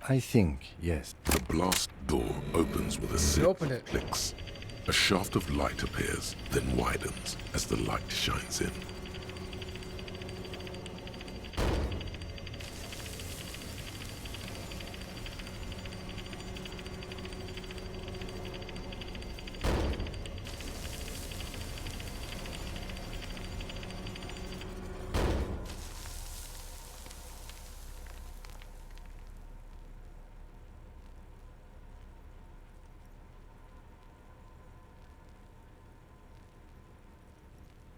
I think, yes. The blast door opens with a You opened set it. clicks. A shaft of light appears, then widens as the light shines in.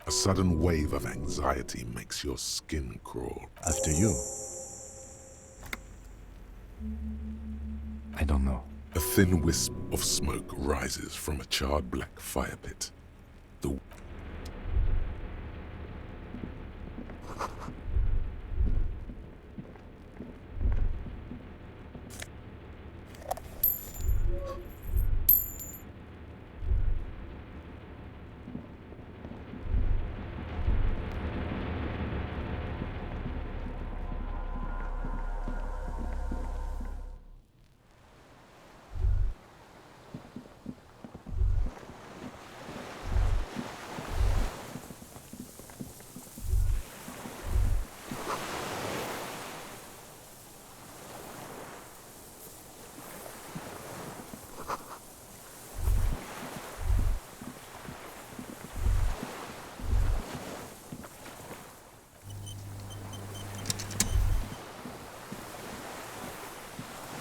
A sudden wave of anxiety makes your skin crawl. After you. I don't know. A thin wisp of smoke rises from a charred black fire pit. The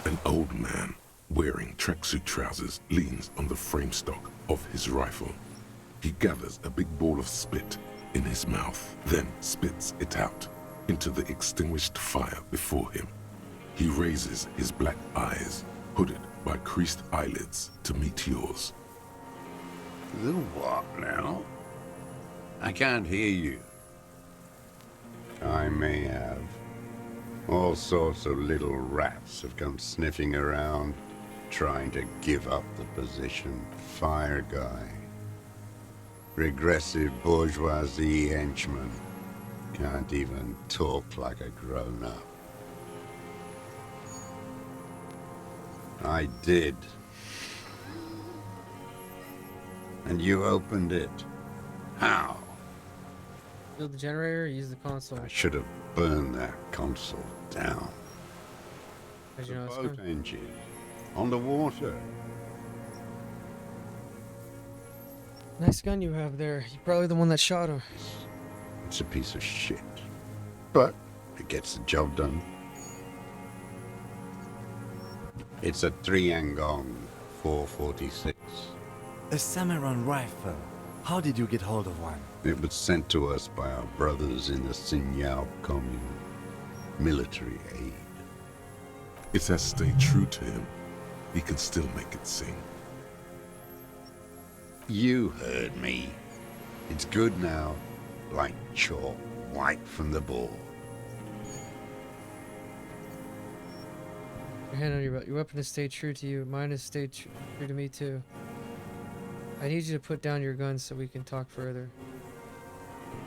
An old man, wearing tracksuit trousers, leans on the frame stock of his rifle. He gathers a big ball of spit in his mouth, then spits it out into the extinguished fire before him. He raises his black eyes, hooded by creased eyelids, to meet yours. The what now? I can't hear you. I may have. All sorts of little rats have come sniffing around, trying to give up the position. Fire guy. Regressive bourgeoisie henchman. Can't even talk like a grown-up. I did. And you opened it. How? Build the generator, use the console. I should have burned that console down. As you The know, it's boat coming. engine. On the water. Nice gun you have there. You're probably the one that shot him. It's a piece of shit. But it gets the job done. It's a 3-Angong 446. A Samurai rifle. How did you get hold of one? It was sent to us by our brothers in the Sinyao commune. Military aid. It has stayed true to him. He can still make it sing. You heard me. It's good now. Like chalk, white from the board. Your hand on your belt. Your weapon has stayed true to you. Mine has stayed true to me too. I need you to put down your gun so we can talk further.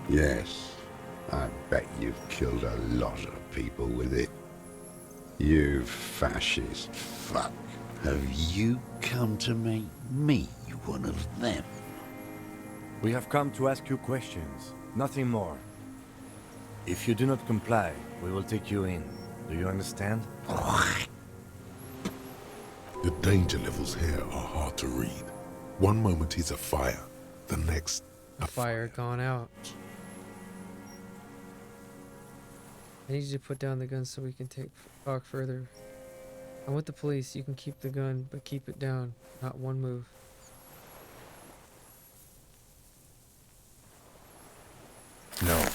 Yes, I bet you've killed a lot of people with it. You fascist fuck. Have you come to make me one of them? We have come to ask you questions, nothing more. If you do not comply, we will take you in. Do you understand? The danger levels here are hard to read. One moment he's afire, the next The fire gone out. I need you to put down the gun so we can talk further. I'm with the police. You can keep the gun, but keep it down. Not one move. No.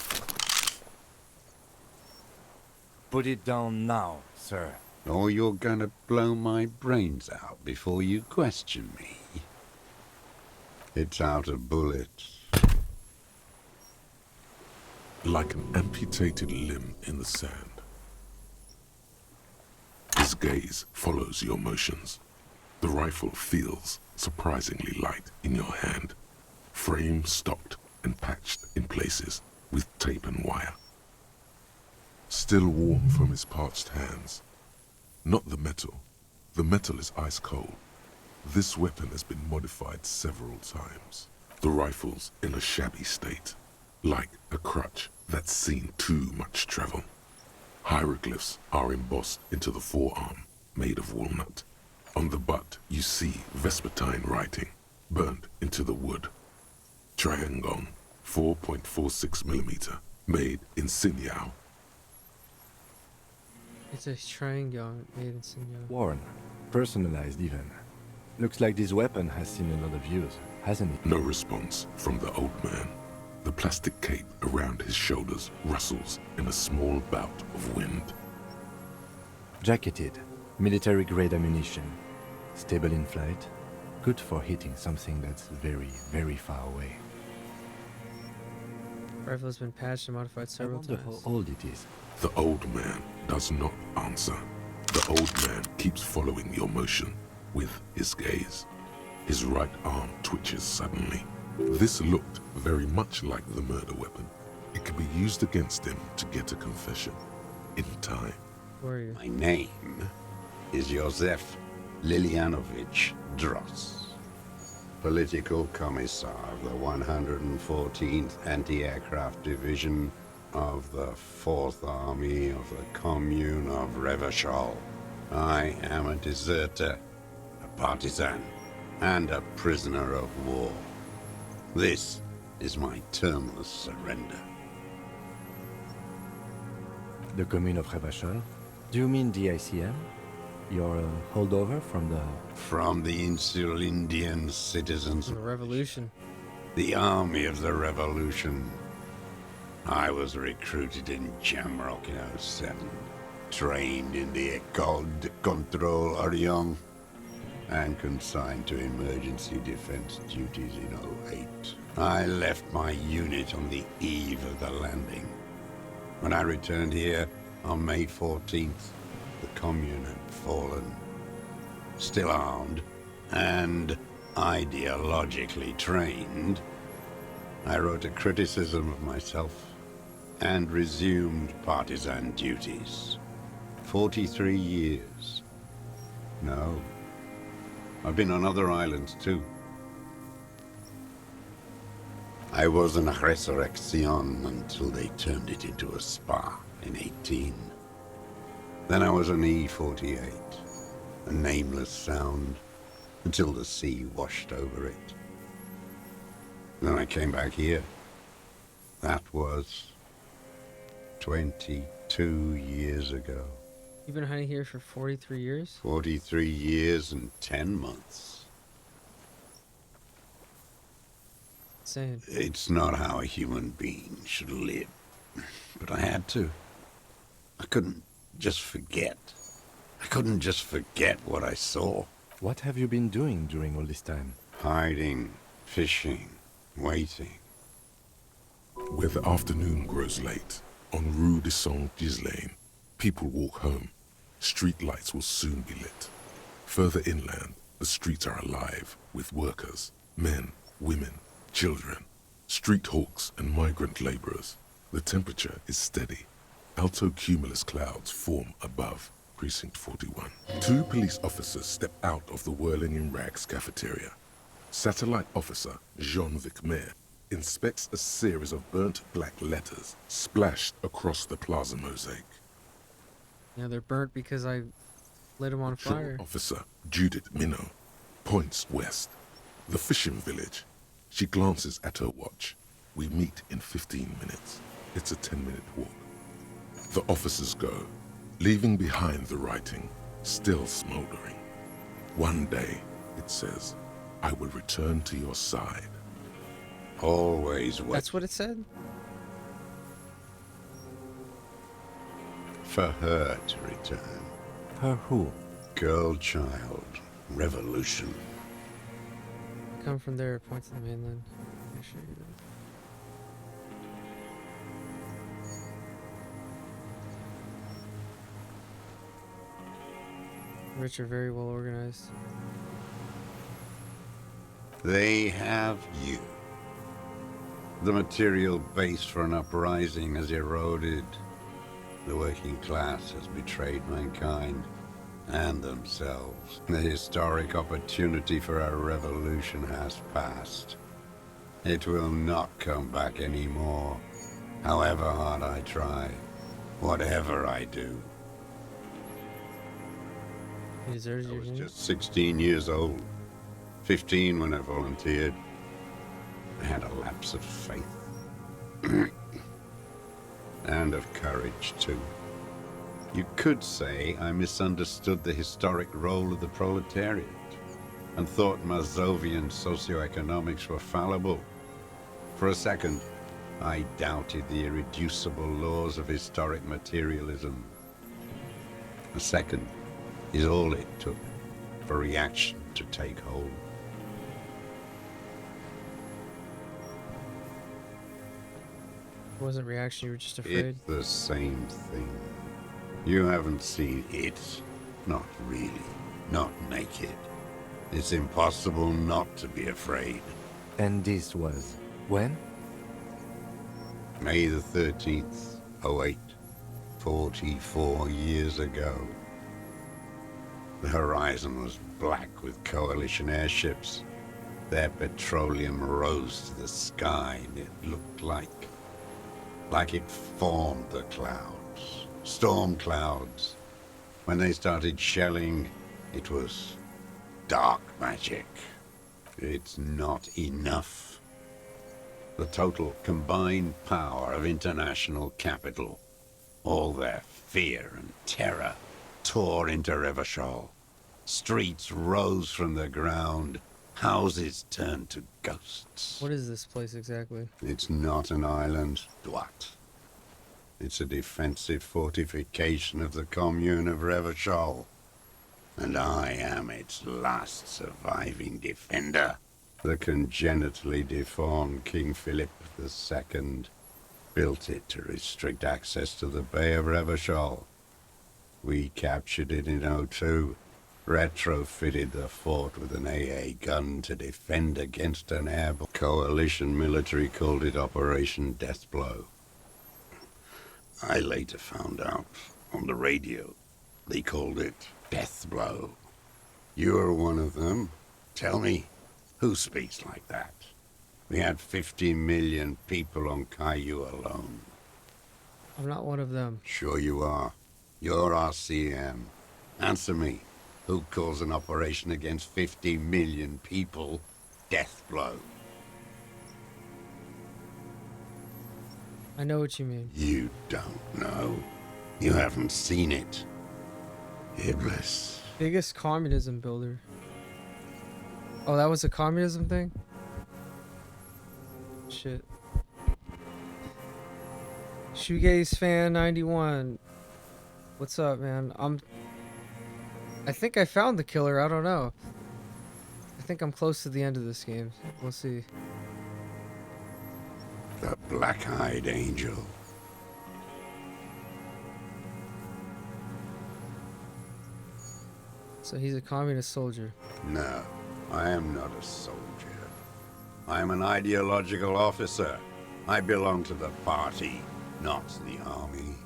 Put it down now, sir. Or you're gonna blow my brains out before you question me. It's out of bullets. like an amputated limb in the sand. His gaze follows your motions. The rifle feels surprisingly light in your hand, frame stocked and patched in places with tape and wire. Still warm from his parched hands, Not the metal. The metal is ice cold. This weapon has been modified several times. The rifle's in a shabby state, like a crutch that's seen too much travel. Hieroglyphs are embossed into the forearm, made of walnut. On the butt, you see Vespertine writing, burnt into the wood. Triangon, 4.46mm, made in Sinyao. It's a triangle made in Sinyo. Worn. Personalized even. Looks like this weapon has seen a lot of use, hasn't it? No response from the old man. The plastic cape around his shoulders rustles in a small bout of wind. Jacketed. Military-grade ammunition. Stable in flight. Good for hitting something that's very, very far away. Rifle has been patched and modified I several wonder times. how old it is. The old man does not answer. The old man keeps following your motion with his gaze. His right arm twitches suddenly. This looked very much like the murder weapon. It could be used against him to get a confession. In time. Who are you? My name is Josef Lilianovich Dross, Political Commissar of the 114th Anti-Aircraft Division of the 4th Army of the Commune of Revachol. I am a deserter, a partisan, and a prisoner of war. This is my termless surrender. The Commune of Revachol? Do you mean the ICM? You're a holdover from the... From the Insulindian citizens From the revolution. the Army of the Revolution. I was recruited in Jamrock in '07, trained in the École de Contrôle Orient, and consigned to emergency defense duties in '08. I left my unit on the eve of the landing. When I returned here on May 14th, the Commune had fallen. Still armed and ideologically trained, I wrote a criticism of myself and resumed partisan duties. 43 years. No, I've been on other islands too. I was an Resurrection until they turned it into a spa in '18. Then I was an E-48, a nameless sound, until the sea washed over it. Then I came back here. That was 22 years ago. You've been hiding here for 43 years? 43 years and 10 months. Insane. It's not how a human being should live. But I had to. I couldn't just forget. I couldn't just forget what I saw. What have you been doing during all this time? Hiding, fishing, waiting. Where the afternoon grows late, on Rue de Saint-Ghislain, people walk home. Street lights will soon be lit. Further inland, the streets are alive with workers, men, women, children, street hawks and migrant laborers. The temperature is steady. Alto cumulus clouds form above Precinct 41. 2 police officers step out of the whirling in rags cafeteria. Satellite officer Jean-Vic Mayer inspects a series of burnt black letters splashed across the plaza mosaic. Yeah, they're burnt because I lit them on Patrol fire. officer Judith Minot points west. The fishing village. She glances at her watch. We meet in 15 minutes. It's a 10-minute walk. The officers go, leaving behind the writing, still smoldering. One day, it says, I will return to your side. Always wait That's what it said? for her to return. Her who? Girl, child, revolution. Come from there, point to the mainland. Make sure you do. Rich are very well organized. They have you. The material base for an uprising has eroded. The working class has betrayed mankind. and themselves. The historic opportunity for a revolution has passed. It will not come back anymore, however hard I try, whatever I do. He deserves I your was name. just 16 years old, 15 when I volunteered. I had a lapse of faith. And of courage, too. You could say I misunderstood the historic role of the proletariat and thought Mazovian socioeconomics were fallible. For a second, I doubted the irreducible laws of historic materialism. A second is all it took for reaction to take hold. It wasn't reaction, you were just afraid. It's the same thing. You haven't seen it. Not really. Not naked. It's impossible not to be afraid. And this was when? May the 13th, '08. 44 years ago. The horizon was black with coalition airships. Their petroleum rose to the sky, and it looked like it formed the clouds. Storm clouds. When they started shelling, it was dark magic. It's not enough. The total combined power of international capital, all their fear and terror, tore into Revachol. Streets rose from the ground. Houses turned to ghosts. What is this place exactly? It's not an island, Duat. It's a defensive fortification of the commune of Revachol. And I am its last surviving defender. The congenitally deformed King Philip II built it to restrict access to the Bay of Revachol. We captured it in '02, retrofitted the fort with an AA gun to defend against an airborne. Coalition military called it Operation Deathblow. I later found out on the radio they called it Deathblow. You're one of them. Tell me, who speaks like that? We had 50 million people on Caillou alone. I'm not one of them. Sure you are. You're RCM. Answer me. Who calls an operation against 50 million people Deathblow? I know what you mean. You don't know. You haven't seen it. Iblis. Biggest communism builder. Oh, that was a communism thing? Shit. Shoegaze fan 91. What's up, man? I think I found the killer. I don't know. I think I'm close to the end of this game. We'll see. The black-eyed angel. So he's a communist soldier. No, I am not a soldier. I am an ideological officer. I belong to the party, not the army.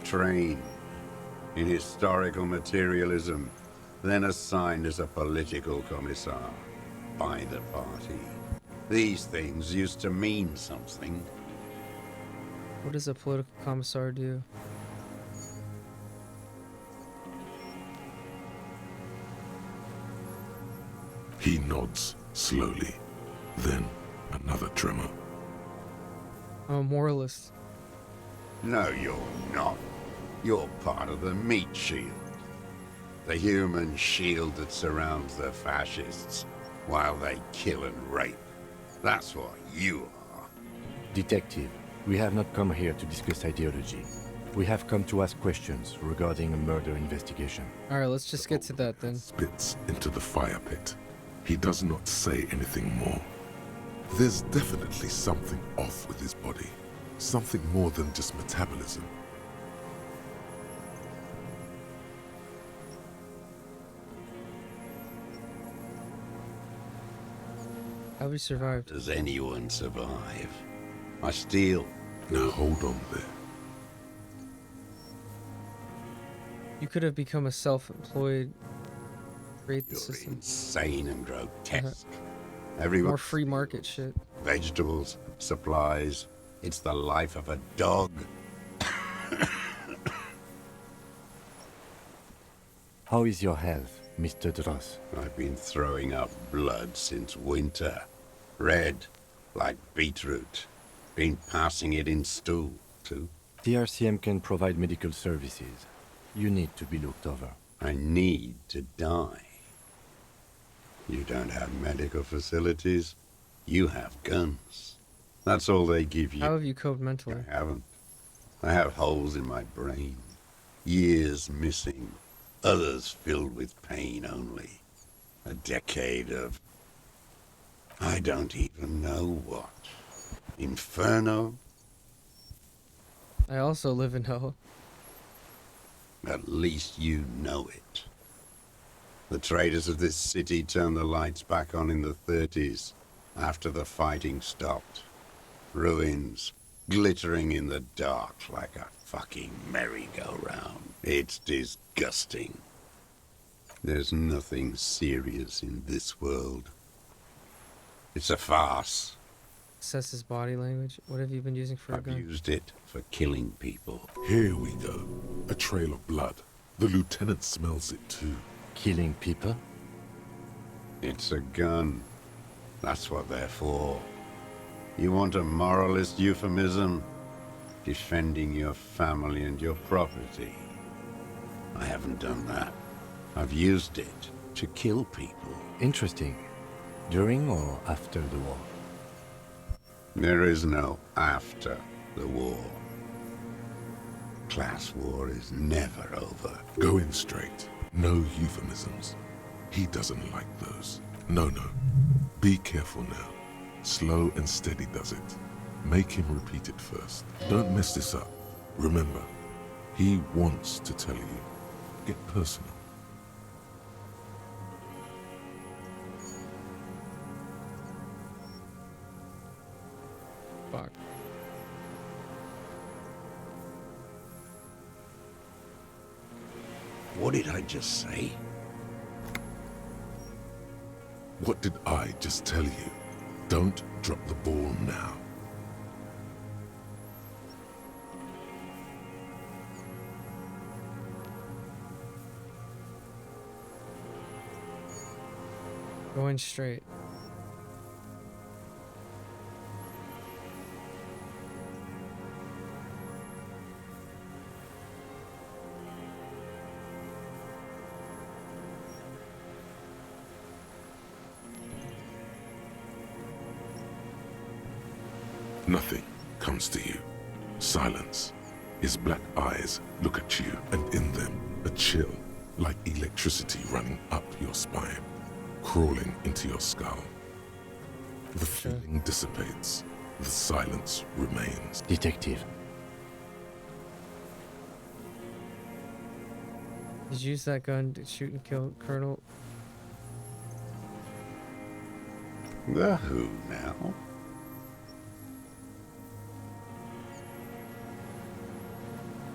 Trained in historical materialism, then assigned as a political commissar by the party. These things used to mean something. What does a political commissar do? He nods slowly, then another tremor. I'm a moralist. No, you're not. You're part of the meat shield. The human shield that surrounds the fascists while they kill and rape. That's what you are. Detective, we have not come here to discuss ideology. We have come to ask questions regarding a murder investigation. Alright, let's just get to that then. Spits into the fire pit. He does not say anything more. There's definitely something off with his body. Something more than just metabolism. How we survived? Does anyone survive? I steal. Now hold on there. You could have become a self-employed. Create the You're system. insane and grotesque. More Everyone, free market shit. vegetables, supplies. It's the life of a dog. How is your health, Mr. Dross? I've been throwing up blood since winter. Red, like beetroot. Been passing it in stool, too. TRCM can provide medical services. You need to be looked over. I need to die. You don't have medical facilities. You have guns. That's all they give you. How have you coped mentally? I haven't. I have holes in my brain. Years missing. Others filled with pain only. A decade of... I don't even know what. Inferno? I also live in hell. At least you know it. The traders of this city turned the lights back on in the 30s, after the fighting stopped. Ruins, glittering in the dark like a fucking merry-go-round. It's disgusting. There's nothing serious in this world. It's a farce. Assess his body language. What have you been using for a I've gun? used it for killing people. Here we go. A trail of blood. The lieutenant smells it too. Killing people? It's a gun. That's what they're for. You want a moralist euphemism? Defending your family and your property. I haven't done that. I've used it to kill people. Interesting. During or after the war? There is no after the war. Class war is never over. Go in straight. No euphemisms. He doesn't like those. No. Be careful now. Slow and steady does it. Make him repeat it first. Don't mess this up. Remember, he wants to tell you. Get personal. Fuck. What did I just say? What did I just tell you? Don't drop the ball now. Going straight. Nothing comes to you. Silence. His black eyes look at you, and in them, a chill, like electricity running up your spine, crawling into your skull. The feeling dissipates. The silence remains. Detective. Did you use that gun to shoot and kill Colonel? The who now?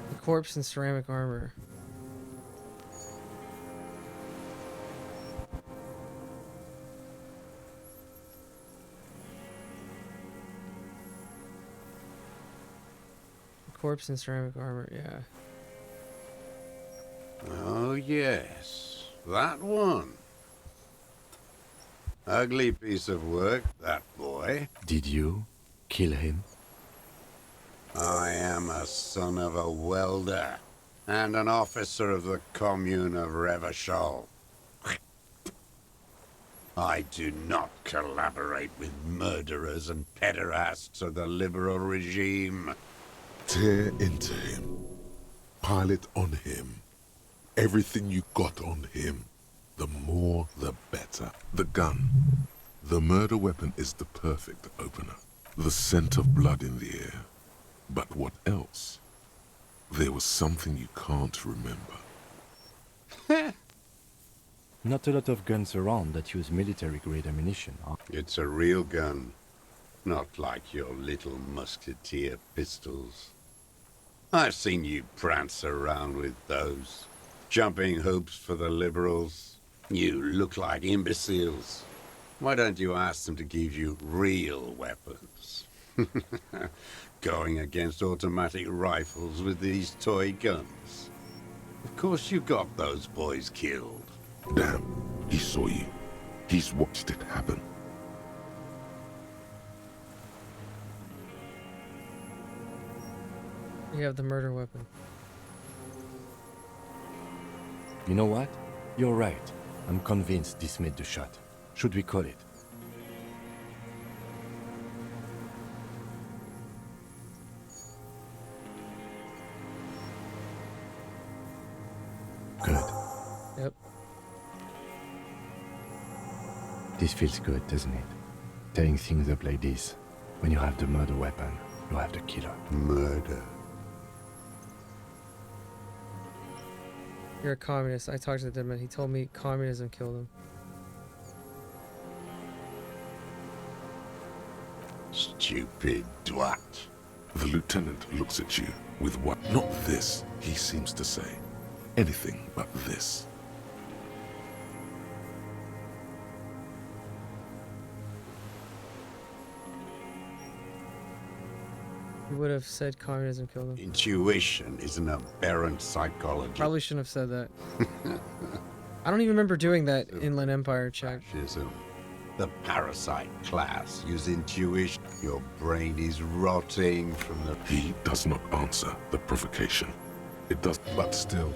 The corpse in ceramic armor. The corpse in ceramic armor, yeah. Oh yes, that one. Ugly piece of work, that boy. Did you kill him? I am a son of a welder and an officer of the commune of Revachol. I do not collaborate with murderers and pederasts of the liberal regime. Tear into him. Pile it on him. Everything you got on him. The more, the better. The gun. The murder weapon is the perfect opener. The scent of blood in the air. But what else? There was something you can't remember. Not a lot of guns around that use military-grade ammunition, huh? It's a real gun, not like your little musketeer pistols. I've seen you prance around with those. jumping hoops for the liberals. You look like imbeciles. Why don't you ask them to give you real weapons? Going against automatic rifles with these toy guns. Of course you got those boys killed. Damn, he saw you. He's watched it happen. You have the murder weapon. You know what? You're right. I'm convinced this made the shot. Should we call it? Good. Yep. This feels good, doesn't it? Tearing things up like this. When you have the murder weapon, you have the killer. Murder. You're a communist. I talked to the dead man. He told me communism killed him. Stupid twat. The lieutenant looks at you with what? Not this, he seems to say. Anything but this. He would have said communism killed him. Intuition is an aberrant psychology. Probably shouldn't have said that. I don't even remember doing that Inland Empire check. Fascism. The parasite class use intuition. Your brain is rotting from the... He does not answer the provocation. It does, but still,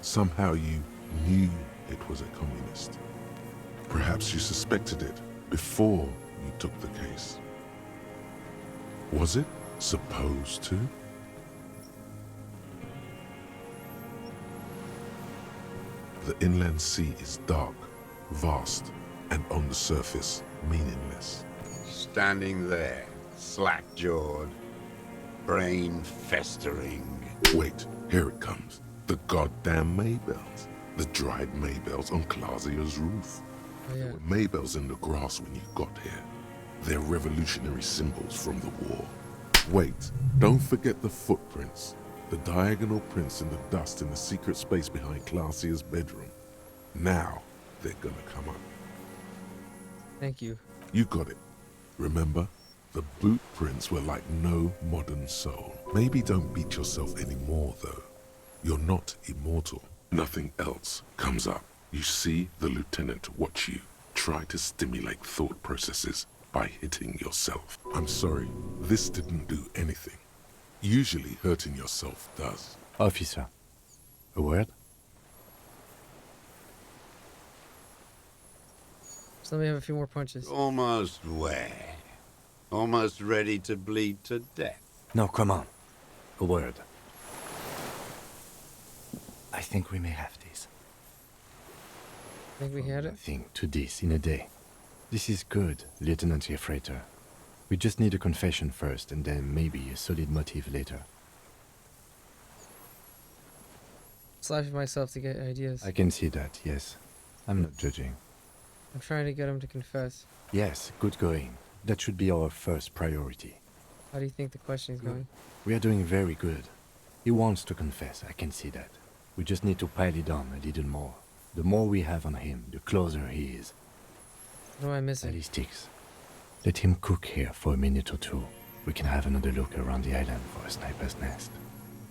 somehow you knew it was a communist. Perhaps you suspected it before you took the case. Was it supposed to? The inland sea is dark, vast, and on the surface, meaningless. Standing there, slack-jawed, brain festering. Wait, here it comes. The goddamn Maybells. The dried Maybells on Clausia's roof. Oh, yeah. There were Maybells in the grass when you got here. They're revolutionary symbols from the war. Wait, don't forget the footprints. The diagonal prints in the dust in the secret space behind Clausia's bedroom. Now, they're gonna come up. Thank you. You got it. Remember? The boot prints were like no modern soul. Maybe don't beat yourself anymore, though. You're not immortal. Nothing else comes up. You see the lieutenant watch you try to stimulate thought processes by hitting yourself. I'm sorry, this didn't do anything. Usually hurting yourself does. Officer, a word? So let me have a few more punches. Almost where? Almost ready to bleed to death. No, come on. A word. I think we may have this. Think we had it? Nothing to this in a day. This is good, Lieutenant Gefreiter. We just need a confession first, and then maybe a solid motive later. Slapping myself to get ideas. I can see that, yes. I'm not judging. I'm trying to get him to confess. Yes, good going. That should be our first priority. How do you think the questioning's going? We are doing very good. He wants to confess, I can see that. We just need to pile it on a little more. The more we have on him, the closer he is. What am I missing? Ballistics. Let him cook here for a minute or two. We can have another look around the island for a sniper's nest.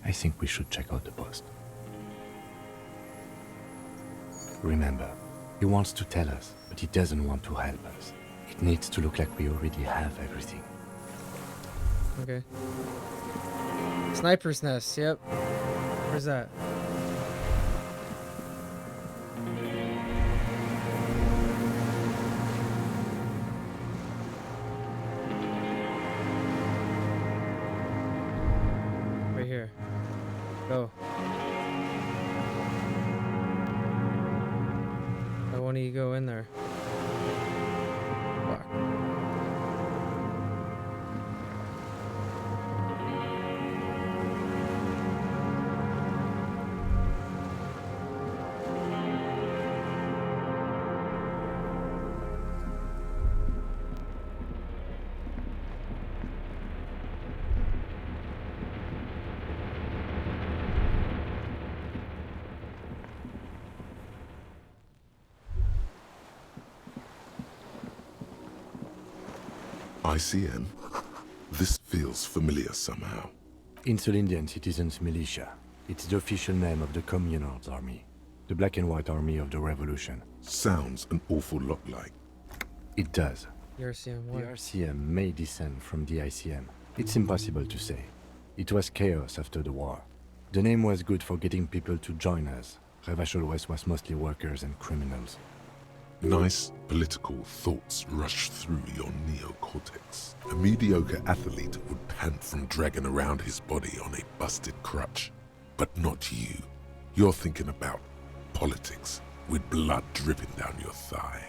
I think we should check out the post. Remember, he wants to tell us, but he doesn't want to help us. It needs to look like we already have everything. Okay. Sniper's nest, yep. Where's that? Right here. Go. Why won't you go in there? Fuck. ICM? This feels familiar somehow. Insulindian Citizens Militia. It's the official name of the Communards Army. The black and white army of the revolution. Sounds an awful lot like. It does. The RCM The what? RCM may descend from the ICM. It's impossible to say. It was chaos after the war. The name was good for getting people to join us. Revachol West was mostly workers and criminals. Nice political thoughts rush through your neocortex. A mediocre athlete would pant from dragging around his body on a busted crutch. But not you. You're thinking about politics, with blood dripping down your thigh.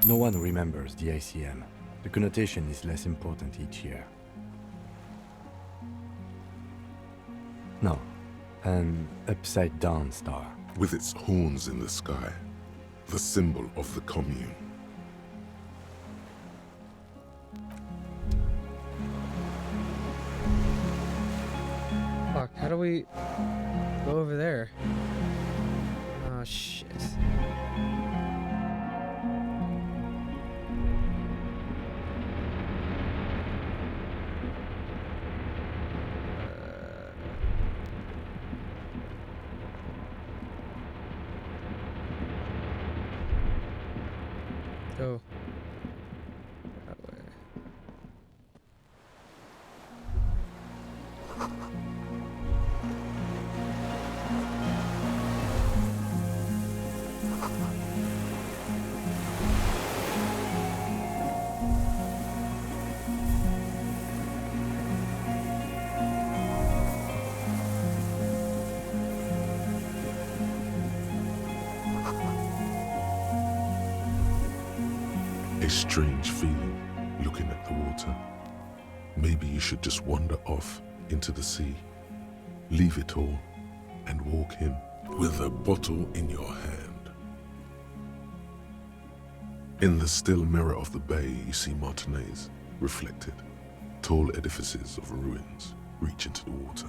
No one remembers the ICM. The connotation is less important each year. No, an upside-down star. With its horns in the sky, the symbol of the commune. Fuck, how do we go over there? Oh shit. Go. That way. A strange feeling looking at the water. Maybe you should just wander off into the sea, leave it all, and walk in with a bottle in your hand. In the still mirror of the bay, you see Martinez reflected. Tall edifices of ruins reach into the water,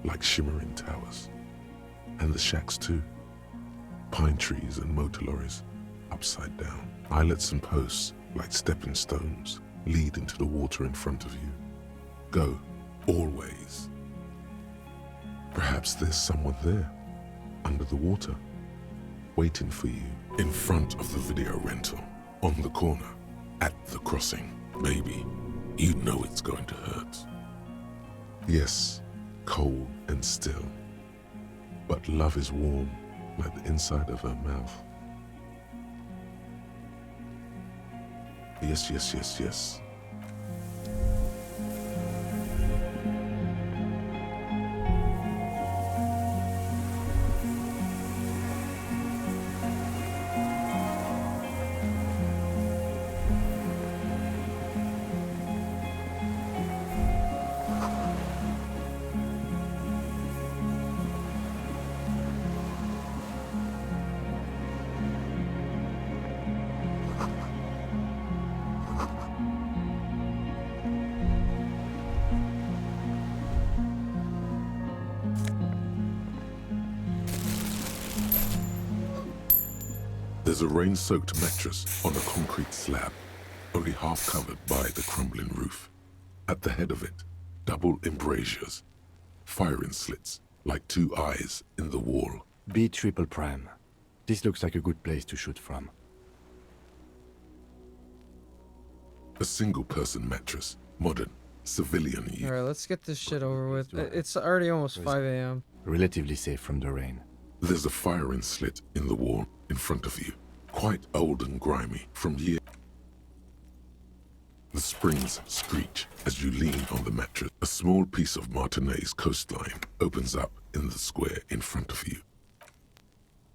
like shimmering towers. And the shacks too. Pine trees and motor lorries, upside down. Islets and posts, like stepping stones, lead into the water in front of you. Go, always. Perhaps there's someone there, under the water, waiting for you, in front of the video rental, on the corner, at the crossing. Maybe you know it's going to hurt. Yes, cold and still, but love is warm, like the inside of her mouth. Yes, yes, yes, yes. There's a rain-soaked mattress on a concrete slab, only half covered by the crumbling roof. At the head of it, double embrasures, firing slits like two eyes in the wall. B triple prime. This looks like a good place to shoot from. A single-person mattress, modern, civilian use. Alright, let's get this shit over with. It's already almost 5 a.m. Relatively safe from the rain. There's a firing slit in the wall in front of you, quite old and grimy from years. The springs screech as you lean on the mattress. A small piece of Martinez coastline opens up in the square in front of you.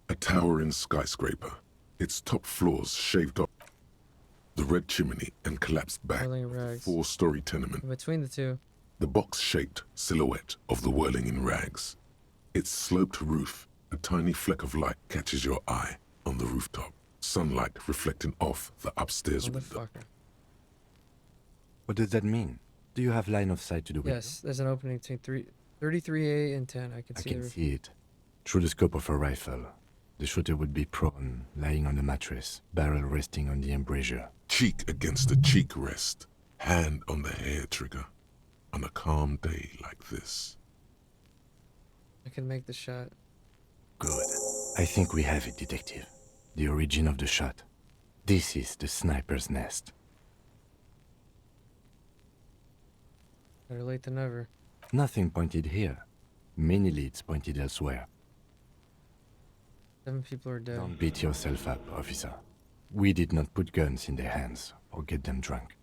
A towering skyscraper, its top floors shaved off. The red chimney and collapsed back, Whirling rags. four-story tenement. Between the two. The box-shaped silhouette of the whirling in rags. Its sloped roof, a tiny fleck of light catches your eye on the rooftop. Sunlight reflecting off the upstairs window. Motherfucker. What does that mean? Do you have line of sight to the window? Yes, there's an opening between 33A and 10. I can I see can the roof. see it. Through the scope of a rifle. The shooter would be prone, lying on a mattress, barrel resting on the embrasure. Cheek against the cheek rest, hand on the hair trigger, on a calm day like this. I can make the shot. Good. I think we have it, Detective. The origin of the shot. This is the sniper's nest. Better late than never. Nothing pointed here. Many leads pointed elsewhere. 7 people are dead. Don't beat yourself up, officer. We did not put guns in their hands or get them drunk.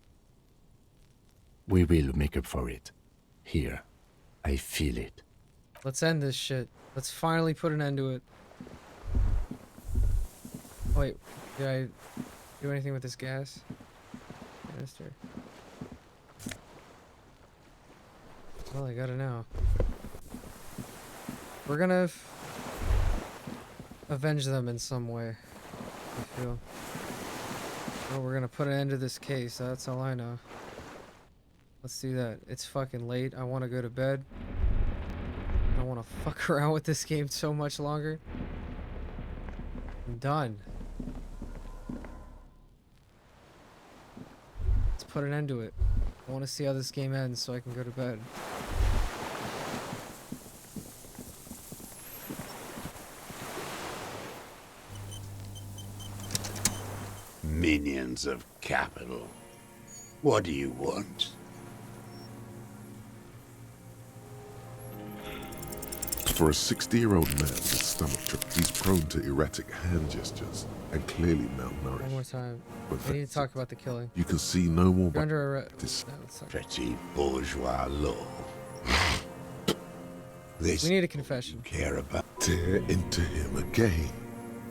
We will make up for it. Here. I feel it. Let's end this shit. Let's finally put an end to it. Oh, wait, did I do anything with this gas canister? Well, I got it now. We're gonna avenge them in some way, I feel. Oh, we're gonna put an end to this case, that's all I know. Let's do that. It's fucking late. I want to go to bed. I don't want to fuck around with this game so much longer. I'm done. Let's put an end to it. I want to see how this game ends so I can go to bed. Minions of capital. What do you want? For a 60-year-old man with stomach trouble, he's prone to erratic hand gestures and clearly One more malnourished. time. But We need to that's talk it. about the killing. You can see no more You're but under arrest. this. No, let's talk. Pretty bourgeois law. This We need a confession. you care about. Tear into him again,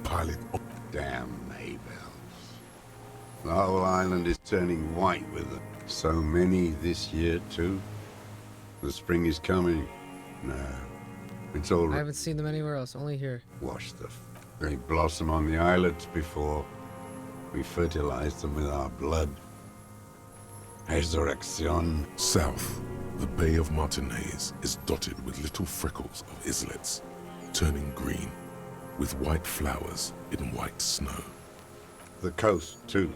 piling up. Damn hay bells. The whole island is turning white with them. So many this year, too. The spring is coming. No. It's all I haven't seen them anywhere else, only here. Wash the they blossom on the islets before we fertilize them with our blood. Resurrection. South, the Bay of Martinez is dotted with little freckles of islets, turning green, with white flowers in white snow. The coast, too,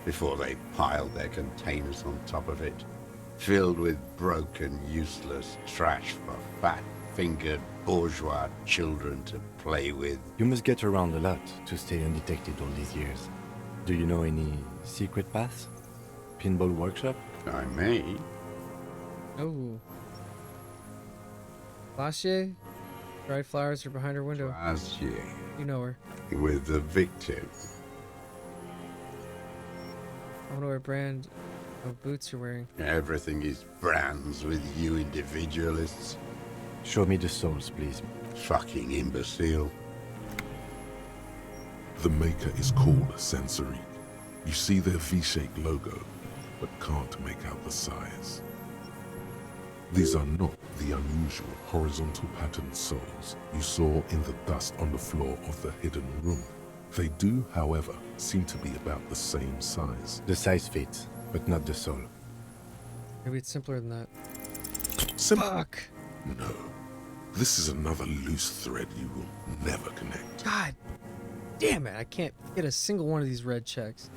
before they piled their containers on top of it, filled with broken, useless trash for fat-fingered bourgeois children to play with. You must get around a lot to stay undetected all these years. Do you know any secret paths? Pinball workshop? I may. Oh. Glacier? Dried flowers are behind her window. Glacier, You know her. with the victim. I wonder what brand of boots you're wearing. Everything is brands with you individualists. Show me the souls, please. Fucking imbecile. The maker is called Sensory. You see their V-shaped logo, but can't make out the size. These are not the unusual horizontal patterned souls you saw in the dust on the floor of the hidden room. They do, however, seem to be about the same size. The size fits, but not the soul. Maybe it's simpler than that. Simple. Fuck! No. This is another loose thread you will never connect. God damn it, I can't get a single one of these red checks.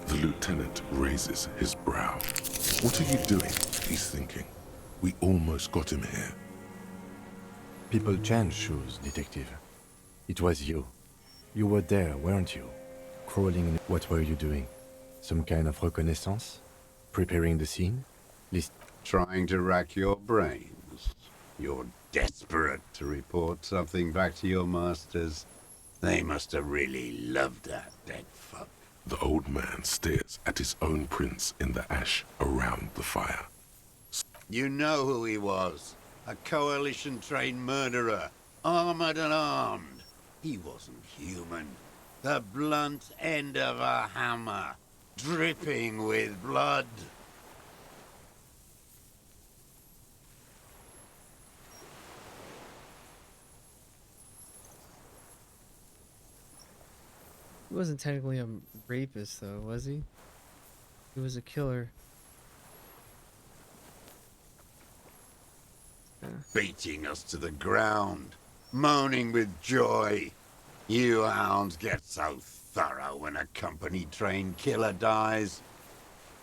The lieutenant raises his brow. What are you doing? He's thinking. We almost got him here. People change shoes, detective. It was you. You were there, weren't you? Crawling in... What were you doing? Some kind of reconnaissance? Preparing the scene? Trying to rack your brains. You're desperate to report something back to your masters. They must have really loved that dead fuck. The old man stares at his own prints in the ash around the fire. You know who he was. A coalition-trained murderer. Armored and armed. He wasn't human. The blunt end of a hammer. Dripping with blood. He wasn't technically a rapist, though, was he? He was a killer. Yeah. Beating us to the ground. moaning with joy. You hounds get so thorough when a company-trained killer dies.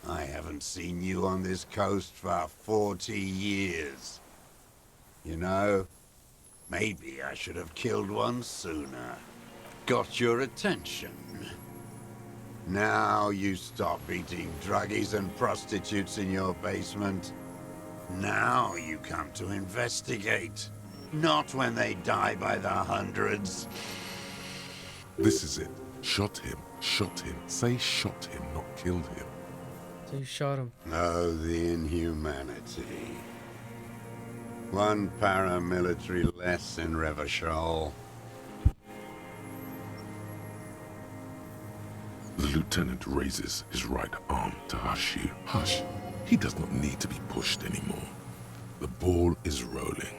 I haven't seen you on this coast for 40 years. You know, maybe I should have killed one sooner. Got your attention. Now you stop eating druggies and prostitutes in your basement. Now you come to investigate. Not when they die by the hundreds. This is it. Shot him. Shot him. Say shot him, not killed him. So you shot him. Oh, the inhumanity. One paramilitary less in Revachol. The lieutenant raises his right arm to hush you. Hush. He does not need to be pushed anymore. The ball is rolling.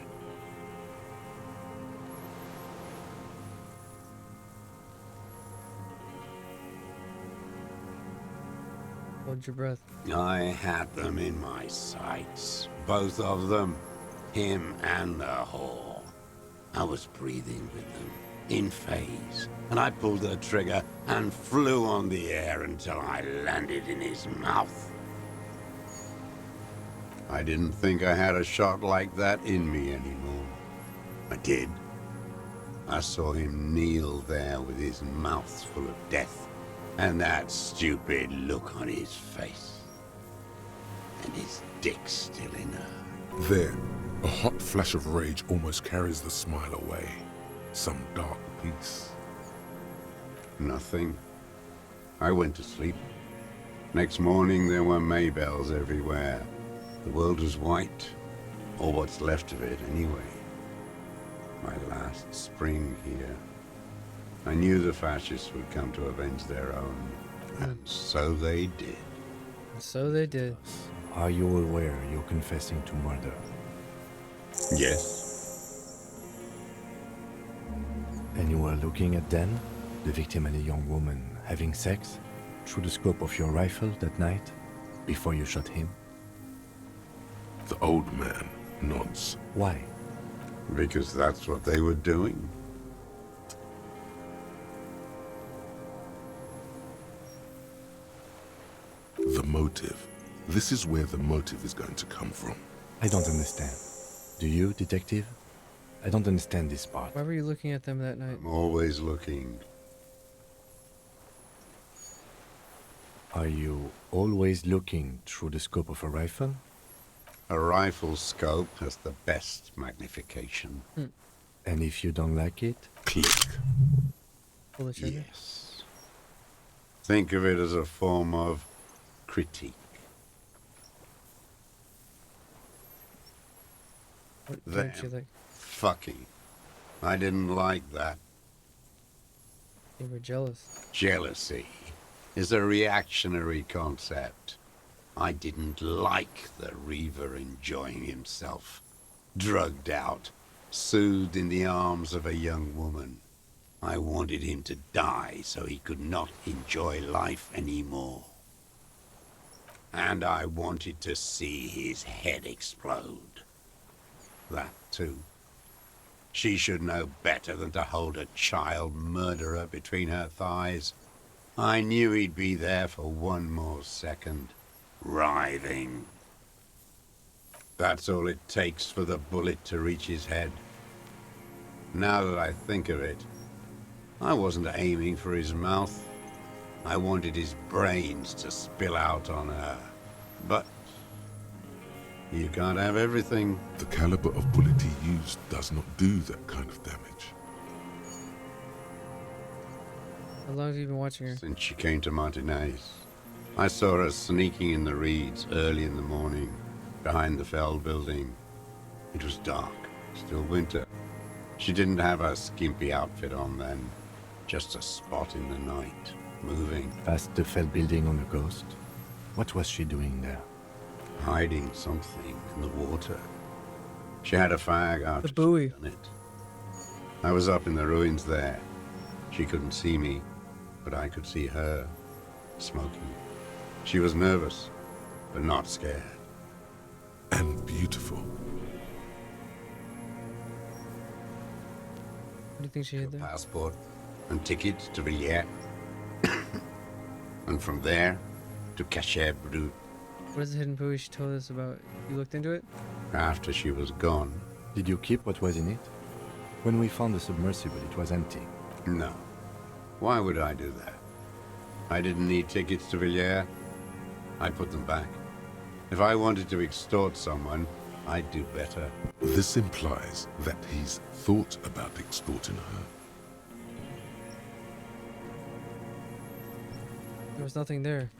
Hold your breath. I had them in my sights. Both of them. Him and the whore. I was breathing with them. In phase. And I pulled the trigger and flew on the air until I landed in his mouth. I didn't think I had a shot like that in me anymore. I did. I saw him kneel there with his mouth full of death, and that stupid look on his face. And his dick still in her. There, a hot flash of rage almost carries the smile away. Some dark peace. Nothing. I went to sleep. Next morning there were Maybells everywhere. The world was white, or what's left of it anyway. My last spring here. I knew the fascists would come to avenge their own, and so they did. So they did. Are you aware you're confessing to murder? Yes. And you were looking at Dan, the victim and a young woman, having sex through the scope of your rifle that night, before you shot him? The old man nods. Why? Because that's what they were doing. The motive. This is where the motive is going to come from. I don't understand. Do you, detective? I don't understand this part. Why were you looking at them that night? I'm always looking. Are you always looking through the scope of a rifle? A rifle scope has the best magnification. And if you don't like it? Click. Pull the trigger? Yes. Think of it as a form of critique. What Them. don't you like? Fucking. I didn't like that. You were jealous. Jealousy is a reactionary concept. I didn't like the Reaver enjoying himself, drugged out, soothed in the arms of a young woman. I wanted him to die so he could not enjoy life anymore. And I wanted to see his head explode. That too. She should know better than to hold a child murderer between her thighs. I knew he'd be there for one more second. Writhing. That's all it takes for the bullet to reach his head. Now that I think of it, I wasn't aiming for his mouth. I wanted his brains to spill out on her. But you can't have everything. The caliber of bullet he used does not do that kind of damage. How long have you been watching her? Since she came to Martinez, I saw her sneaking in the reeds early in the morning, behind the Feld building. It was dark, still winter. She didn't have her skimpy outfit on then, just a spot in the night, moving, Past the Feld building on the coast? What was she doing there? hiding something in the water. She had a fag after The buoy. she'd done it. I was up in the ruins there. She couldn't see me, but I could see her, smoking. She was nervous, but not scared. And beautiful. do you think she a hid there? passport and tickets to Villiers. And from there to Cachet Brut. What is the hidden buoy she told us about? You looked into it? After she was gone, Did you keep what was in it? When we found the submersible, it was empty. no. Why would I do that? I didn't need tickets to Villiers. I put them back. If I wanted to extort someone, I'd do better. This implies that he's thought about extorting her. There was nothing there.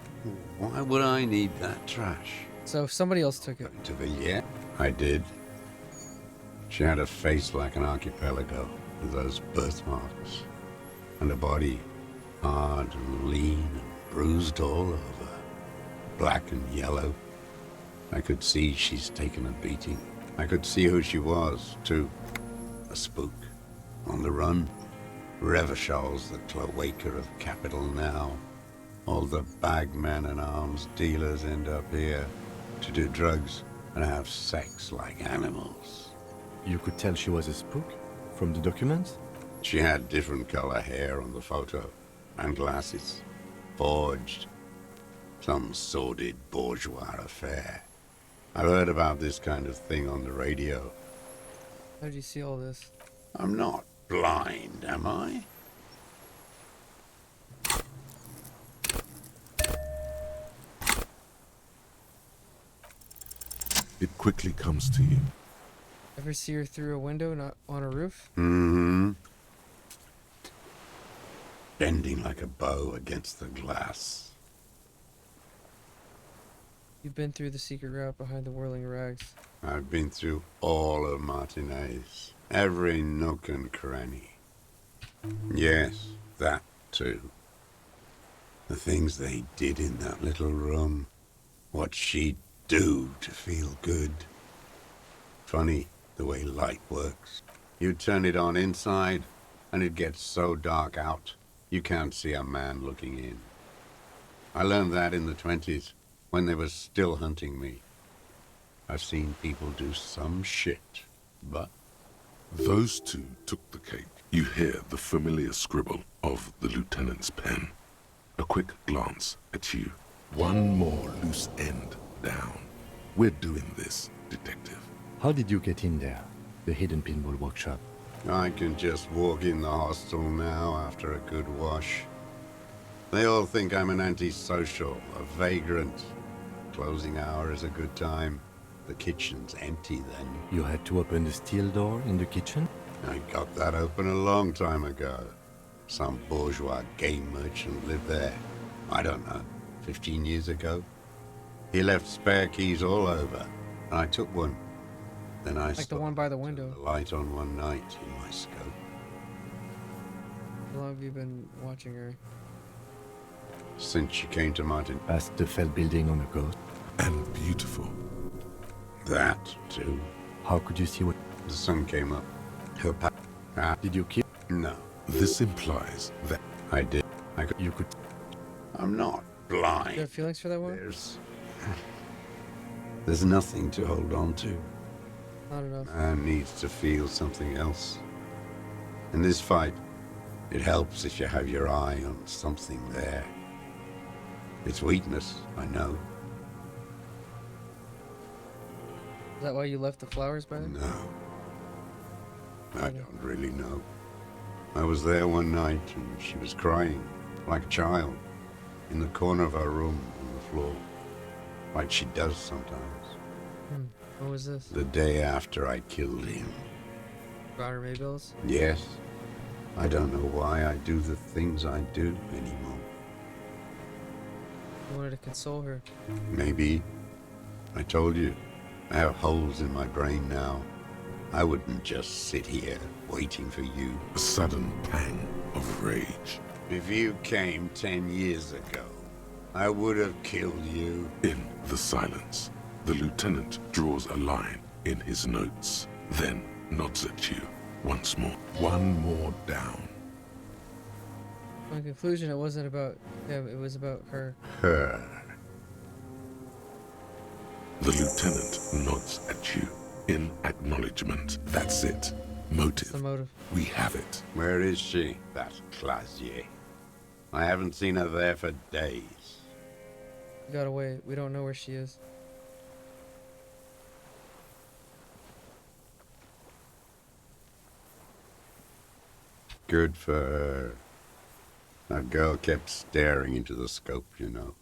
Why would I need that trash? So somebody else took it. To Villiers? I did. She had a face like an archipelago, with those birthmarks, and a body hard and lean and bruised all over, black and yellow. I could see she's taken a beating. I could see who she was, too. A spook. On the run. Revachol's the cloaca of capital now. All the bagmen and arms dealers end up here to do drugs and have sex like animals. You could tell she was a spook? From the documents? She had different color hair on the photo, and glasses. Forged. Some sordid bourgeois affair. I've heard about this kind of thing on the radio. How did you see all this? I'm not blind, am I? It quickly comes to you. Ever see her through a window, not on a roof? Mm-hmm. Bending like a bow against the glass. You've been through the secret route behind the whirling rags. I've been through all of Martinez. Every nook and cranny. Yes, that too. The things they did in that little room. What she'd do to feel good. Funny the way light works. You turn it on inside, and it gets so dark out, you can't see a man looking in. I learned that in the 20s, when they were still hunting me. I've seen people do some shit, but... Those two took the cake. You hear the familiar scribble of the lieutenant's pen. A quick glance at you. One more loose end down. We're doing this, detective. How did you get in there? The hidden pinball workshop. I can just walk in the hostel now after a good wash. They all think I'm an antisocial, a vagrant. Closing hour is a good time. The kitchen's empty then. You had to open the steel door in the kitchen? I got that open a long time ago. Some bourgeois game merchant lived there. I don't know, 15 years ago. He left spare keys all over, and I took one. Then I Like the one by the window. turned the light on one night in my scope. How long have you been watching her? Since she came to Martin. Past the fell building on the coast? And beautiful. That, too. How could you see what... The sun came up. Her Did you keep... No, This implies that I did. You could... I'm not Do you blind. have feelings for that one? There's nothing to hold on to. Not enough. Man needs to feel something else. In this fight, it helps if you have your eye on something there. It's weakness, I know. Is that why you left the flowers by there? No. I don't really know. I was there one night and she was crying, like a child, in the corner of her room on the floor, like she does sometimes. What was this? The day after I killed him. Brought her Maybills? Yes. I don't know why I do the things I do anymore. You wanted to console her. Maybe. I told you. I have holes in my brain now. I wouldn't just sit here waiting for you. a sudden pang of rage. If you came 10 years ago, I would have killed you. In the silence, the lieutenant draws a line in his notes, then nods at you once more. One more down. My conclusion, it wasn't about him, it was about her. Her. The lieutenant nods at you in acknowledgement. That's it. Motive. the motive? We have it. Where is she, that Clasier? I haven't seen her there for days. We gotta wait. We don't know where she is. Good for her. That girl kept staring into the scope, you know.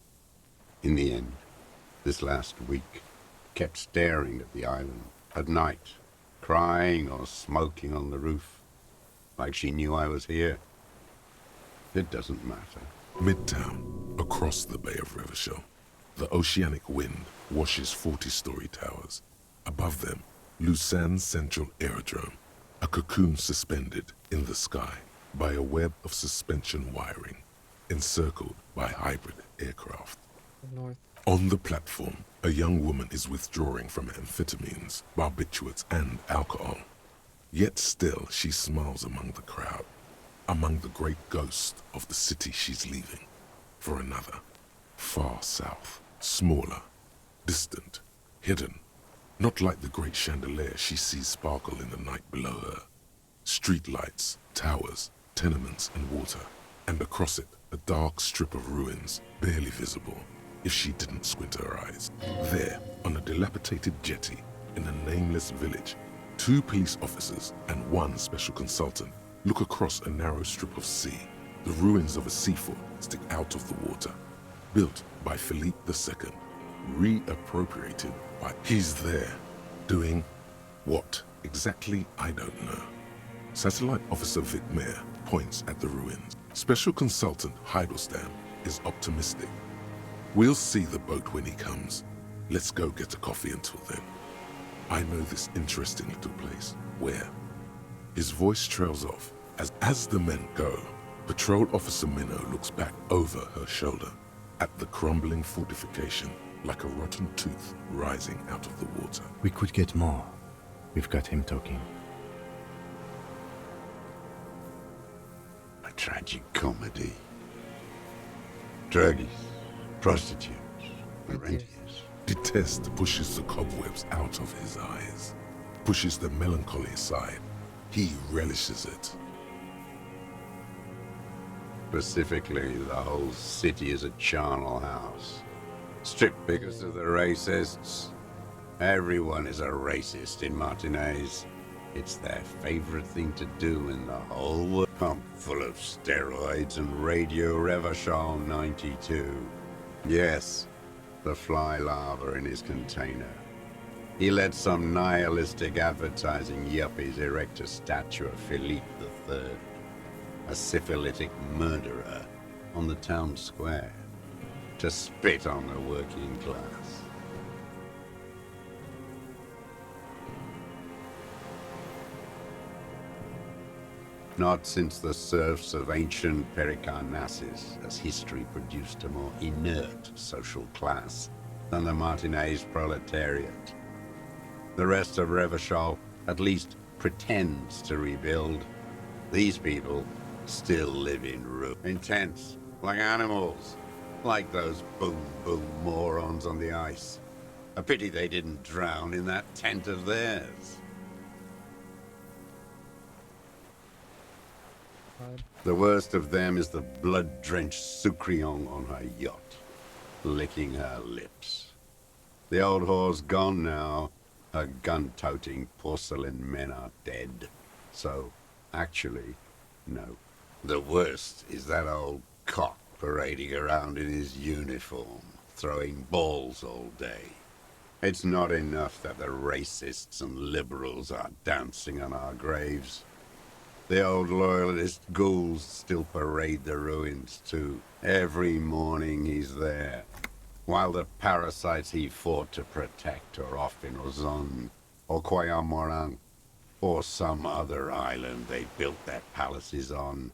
In the end, this last week, kept staring at the island at night, crying or smoking on the roof, like she knew I was here. It doesn't matter. Midtown, across the Bay of Revachol, the oceanic wind washes 40-story towers. Above them, Lausanne's central aerodrome, a cocoon suspended in the sky by a web of suspension wiring, encircled by hybrid aircraft. North. On the platform, a young woman is withdrawing from amphetamines, barbiturates, and alcohol. Yet still she smiles among the crowd, among the great ghost of the city she's leaving, for another, far south, smaller, distant, hidden, not like the great chandelier she sees sparkle in the night below her. Street lights, towers, tenements, and water, and across it a dark strip of ruins, barely visible if she didn't squint her eyes. There, on a dilapidated jetty in a nameless village, 2 police officers and 1 special consultant look across a narrow strip of sea. The ruins of a seafort stick out of the water, built by Philippe II, reappropriated by... He's there, doing what exactly, I don't know. Satellite Officer Vic Mayer points at the ruins. Special Consultant Heidelstam is optimistic. We'll see the boat when he comes. Let's go get a coffee until then. I know this interesting little place. Where? His voice trails off. As the men go, Patrol Officer Minnow looks back over her shoulder at the crumbling fortification like a rotten tooth rising out of the water. We could get more. We've got him talking. A tragic comedy. Druggies, prostitutes, and rentiers. Detest pushes the cobwebs out of his eyes, pushes the melancholy aside. He relishes it. Specifically, the whole city is a charnel house. Stripped because of the racists. Everyone is a racist in Martinez. It's their favorite thing to do in the whole world. Pump full of steroids and Radio Revachol 92. Yes, the fly larva in his container. He let some nihilistic advertising yuppies erect a statue of Philippe III, a syphilitic murderer, on the town square, to spit on the working class. Not since the serfs of ancient Pericarnassus has history produced a more inert social class than the Martinez proletariat. The rest of Revachol at least pretends to rebuild. These people still live in ruin. Intense, like animals, like those boom-boom morons on the ice. A pity they didn't drown in that tent of theirs. The worst of them is the blood-drenched Sucrion on her yacht, licking her lips. The old whore's gone now. Her gun-toting porcelain men are dead. So, actually, no. The worst is that old cock parading around in his uniform, throwing balls all day. It's not enough that the racists and liberals are dancing on our graves. The old loyalist ghouls still parade the ruins too. Every morning he's there, while the parasites he fought to protect are off in Ozon, or Coyamorang, or some other island they built their palaces on,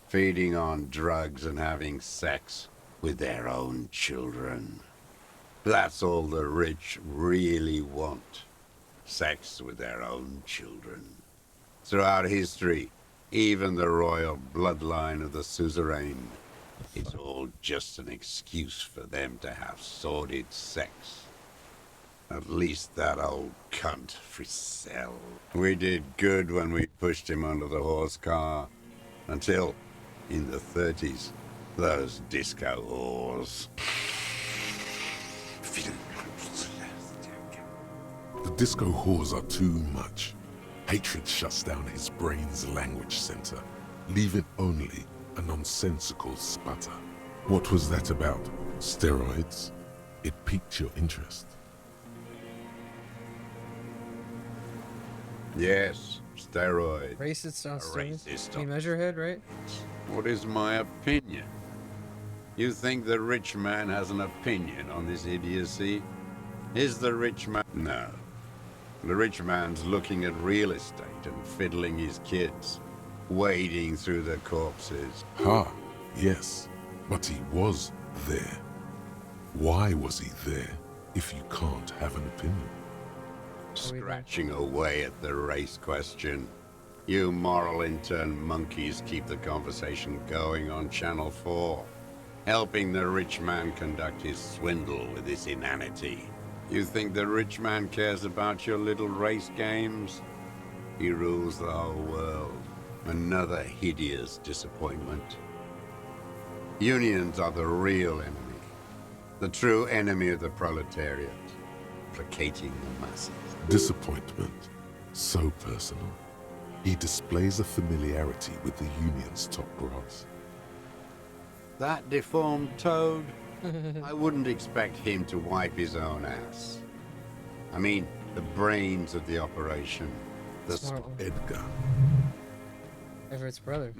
feeding on drugs and having sex with their own children. That's all the rich really want. Sex with their own children. Throughout history, even the royal bloodline of the suzerain, it's all just an excuse for them to have sordid sex. At least that old cunt, Frisell. We did good when we pushed him under the horse car. Until, in the 30s, those disco whores. The disco whores are too much. Hatred shuts down his brain's language center, leaving only a nonsensical sputter. What was that about? Steroids? It piqued your interest. Yes, steroids. Racist on steroids. Racist You on measure head, right? What is my opinion? You think the rich man has an opinion on this idiocy? Is the rich man? No. The rich man's looking at real estate and fiddling his kids, wading through the corpses. Ha, yes, but he was there. Why was he there if you can't have an opinion? Scratching away at the race question. You moral intern monkeys keep the conversation going on Channel 4, helping the rich man conduct his swindle with this inanity. You think the rich man cares about your little race games? He rules the whole world. Another hideous disappointment. Unions are the real enemy. The true enemy of the proletariat. Placating the masses. Disappointment, so personal. He displays a familiarity with the union's top brass. That deformed toad? I wouldn't expect him to wipe his own ass. I mean, the brains of the operation. The Smart one. Edgar. Everett's brother.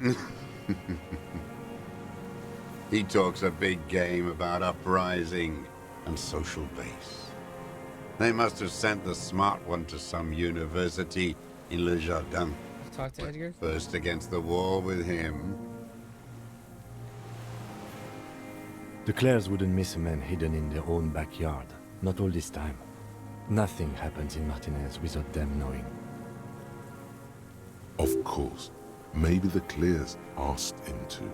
He talks a big game about uprising and social base. They must have sent the smart one to some university in Le Jardin. Talk to Edgar. First against the wall with him. The Clares wouldn't miss a man hidden in their own backyard. Not all this time. Nothing happens in Martinez without them knowing. Of course, maybe the Clears asked him to.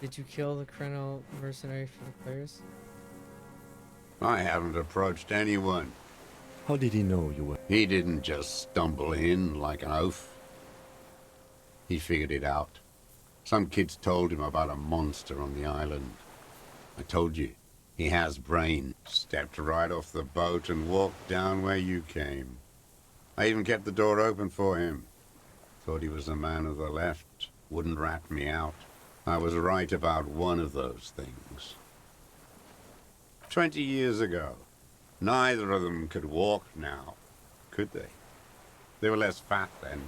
Did you kill the criminal mercenary for the players? I haven't approached anyone. How did he know you were? He didn't just stumble in like an oaf. He figured it out. Some kids told him about a monster on the island. I told you, he has brain. Stepped right off the boat and walked down where you came. I even kept the door open for him. Thought he was a man of the left. Wouldn't rat me out. I was right about one of those things. 20 years ago. Neither of them could walk now, could they? They were less fat then.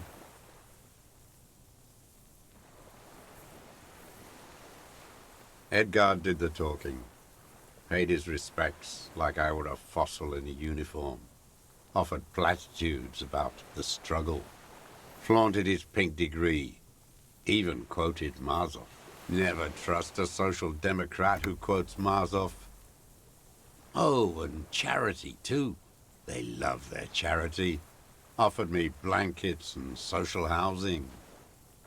Edgar did the talking. Paid his respects like I were a fossil in a uniform. Offered platitudes about the struggle. Flaunted his pink degree. Even quoted Marzoff. Never trust a social democrat who quotes Marzoff. Oh, and charity, too. They love their charity. Offered me blankets and social housing.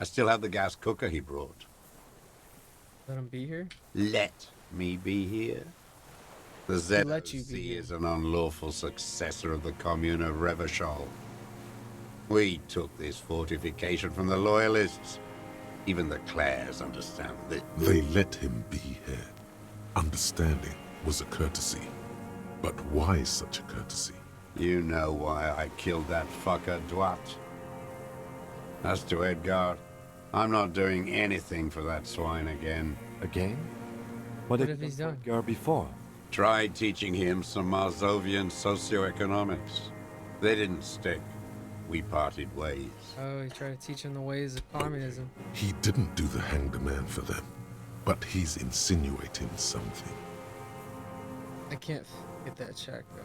I still have the gas cooker he brought. Let him be here? Let me be here. The He let you be ZOC here. is an unlawful successor of the Commune of Revachol. We took this fortification from the Loyalists. Even the Clares understand this. They let him be here. Understanding was a courtesy. But why such a courtesy? You know why I killed that fucker, Dwat. As to Edgar, I'm not doing anything for that swine again. Again? What What did if he's done? Edgar before? Tried teaching him some Marzovian socioeconomics. They didn't stick. We parted ways. Oh, he tried to teach him the ways of communism. He didn't do the hang the man for them. But he's insinuating something. I can't get that check though.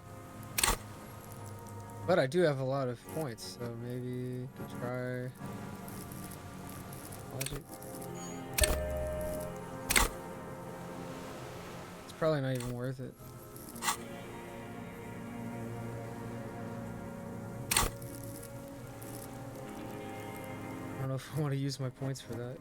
But I do have a lot of points, so maybe try logic. It's probably not even worth it. I don't know if I want to use my points for that.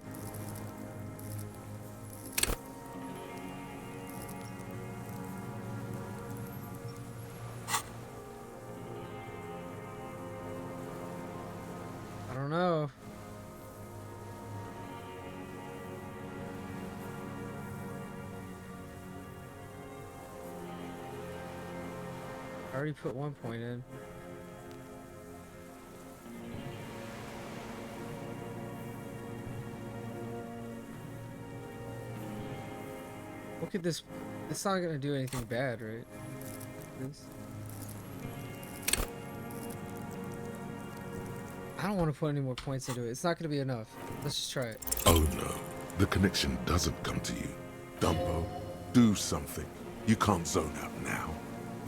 I already put 1 point in. Look at this. It's not gonna do anything bad, right? This. I don't want to put any more points into it. It's not gonna be enough. Let's just try it. Oh no, the connection doesn't come to you. Dumbo, do something. You can't zone out now.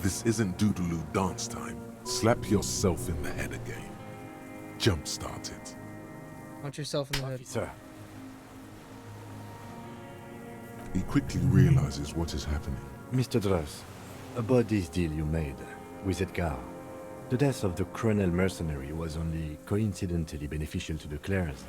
This isn't Doodaloo dance time. Slap yourself in the head again. Jumpstart it. Punch yourself in the head. Sir, He quickly realizes what is happening. Mr. Dross, about this deal you made with Edgar, the death of the criminal mercenary was only coincidentally beneficial to the Clares.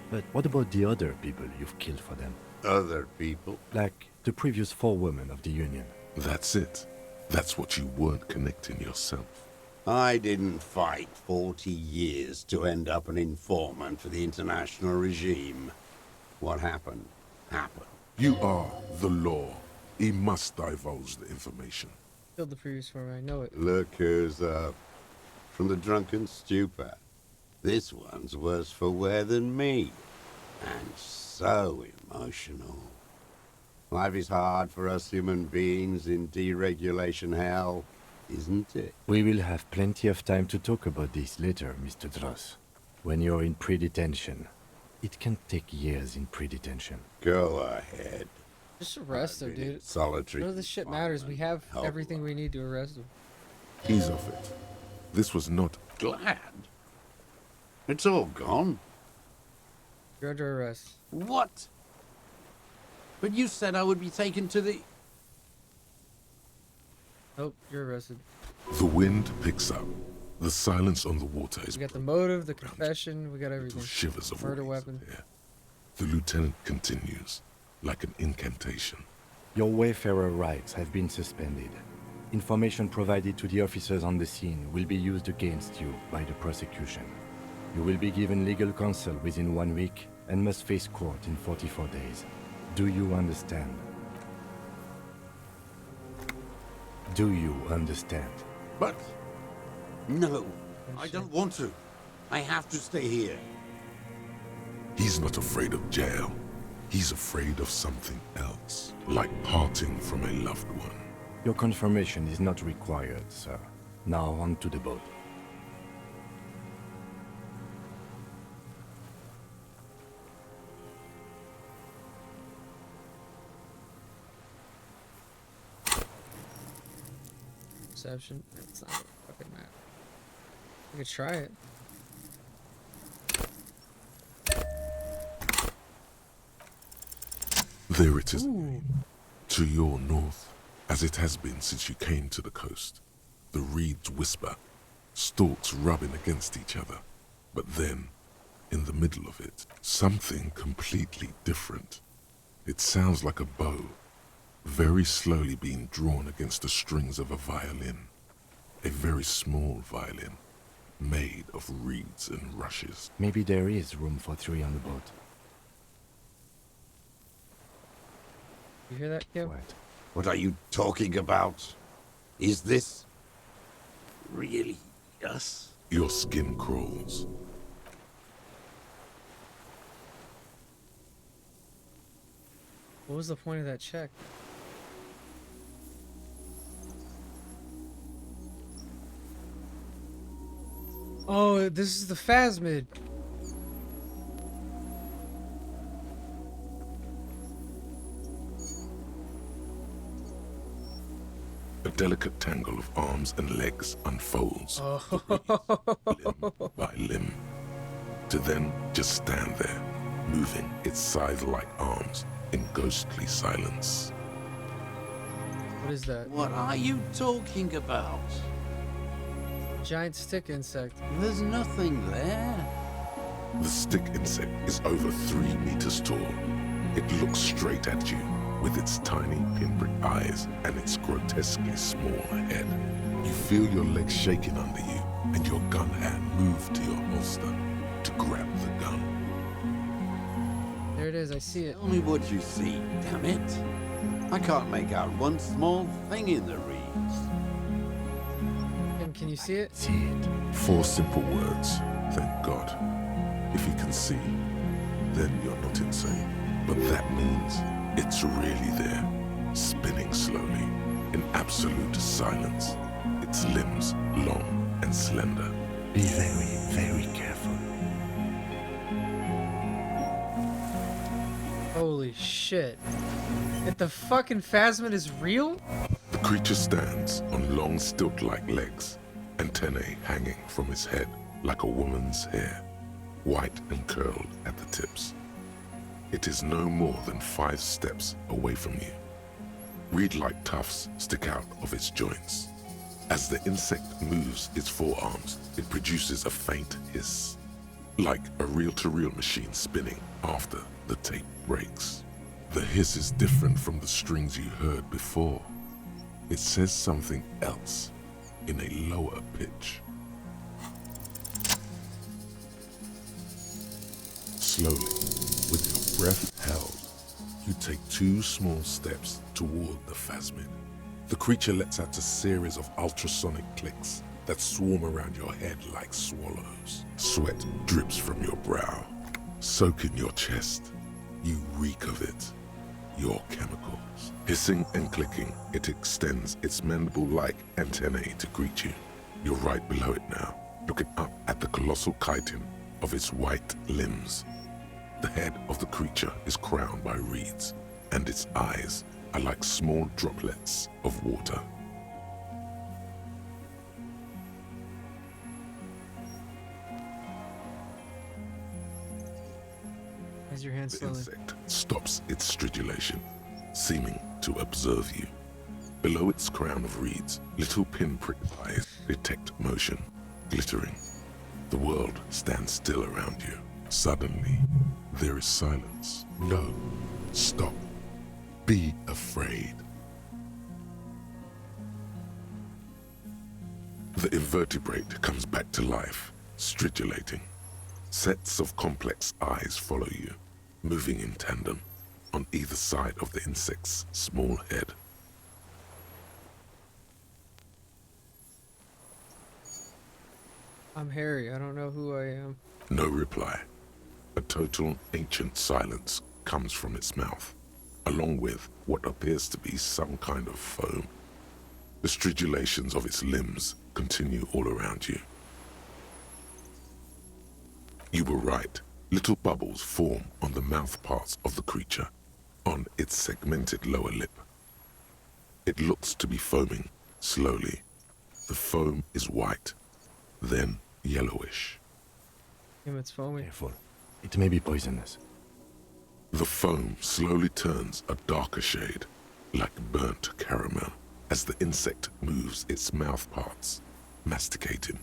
But what about the other people you've killed for them? Other people? Like the previous 4 women of the Union. That's it. That's what you weren't connecting yourself. I didn't fight 40 years to end up an informant for the international regime. What happened, happened. You are the law. He must divulge the information. Killed the previous one. I know it. Look who's up. From the drunken stupor. This one's worse for wear than me. And so emotional. Life is hard for us human beings in deregulation hell, isn't it? We will have plenty of time to talk about this later, Mr. Dross. When you're in pre-detention. It can take years in pre-detention. Go ahead. Just arrest him, I've been in dude. solitary None of this shit matters. We have confinement. everything we need to arrest him. Ease off it. This was not... Glad. It's all gone. You're under arrest. What? But you said I would be taken to the... Nope, you're arrested. The wind picks up. The silence on the water is We got the motive, the confession, we got to everything. shivers of Murder waves weapon. here. The lieutenant continues, like an incantation. Your Wayfarer rights have been suspended. Information provided to the officers on the scene will be used against you by the prosecution. You will be given legal counsel within 1 week and must face court in 44 days. Do you understand? Do you understand? But... No, I don't want to. I have to stay here. He's not afraid of jail. He's afraid of something else, like parting from a loved one. Your confirmation is not required, sir. Now on to the boat. Perception. It's not a fucking map. We could try it. There it is, Ooh. to your north, as it has been since you came to the coast. The reeds whisper, stalks rubbing against each other. But then, in the middle of it, something completely different. It sounds like a bow, very slowly being drawn against the strings of a violin. A very small violin, made of reeds and rushes. Maybe there is room for 3 on the boat. You hear that, Kim? What? What are you talking about? Is this... really us? Your skin crawls. What was the point of that check? Oh, this is the phasmid. A delicate tangle of arms and legs unfolds, Oh. limb by limb, to then just stand there, moving its scythe-like arms in ghostly silence. What is that? What are you talking about? Giant stick insect. There's nothing there. The stick insect is over 3 meters tall. It looks straight at you, with its tiny pinprick eyes and its grotesquely small head. You feel your legs shaking under you, and your gun hand move to your holster to grab the gun. There it is, I see it. Tell me what you see, damn it. I can't make out one small thing in the reeds. Can you see it? See it. 4 simple words. Thank God. If you can see, then you're not insane. But that means it's really there, spinning slowly, in absolute silence. Its limbs long and slender. Be very, very careful. Holy shit. If the fucking phasmid is real? The creature stands on long stilt-like legs, antennae hanging from his head like a woman's hair, white and curled at the tips. It is no more than 5 steps away from you. Reed-like tufts stick out of its joints. As the insect moves its forearms, it produces a faint hiss, like a reel-to-reel machine spinning after the tape breaks. The hiss is different from the strings you heard before. It says something else in a lower pitch. Slowly, with your breath held, you take 2 small steps toward the phasmid. The creature lets out a series of ultrasonic clicks that swarm around your head like swallows. Sweat drips from your brow, soak in your chest. You reek of it, your chemicals. Hissing and clicking, it extends its mandible-like antennae to greet you. You're right below it now, looking up at the colossal chitin of its white limbs. The head of the creature is crowned by reeds, and its eyes are like small droplets of water. Raise your hand The slowly. insect stops its stridulation, seeming to observe you. Below its crown of reeds, little pinprick eyes detect motion, glittering. The world stands still around you. Suddenly, there is silence. No, stop. Be afraid. The invertebrate comes back to life, stridulating. Sets of complex eyes follow you, moving in tandem on either side of the insect's small head. I'm Harry. I don't know who I am. No reply. A total ancient silence comes from its mouth, along with what appears to be some kind of foam. The stridulations of its limbs continue all around you. You were right. Little bubbles form on the mouth parts of the creature, on its segmented lower lip. It looks to be foaming, slowly. The foam is white, then yellowish. Damn, it's foaming. Careful. It may be poisonous. The foam slowly turns a darker shade, like burnt caramel, as the insect moves its mouth parts, masticating.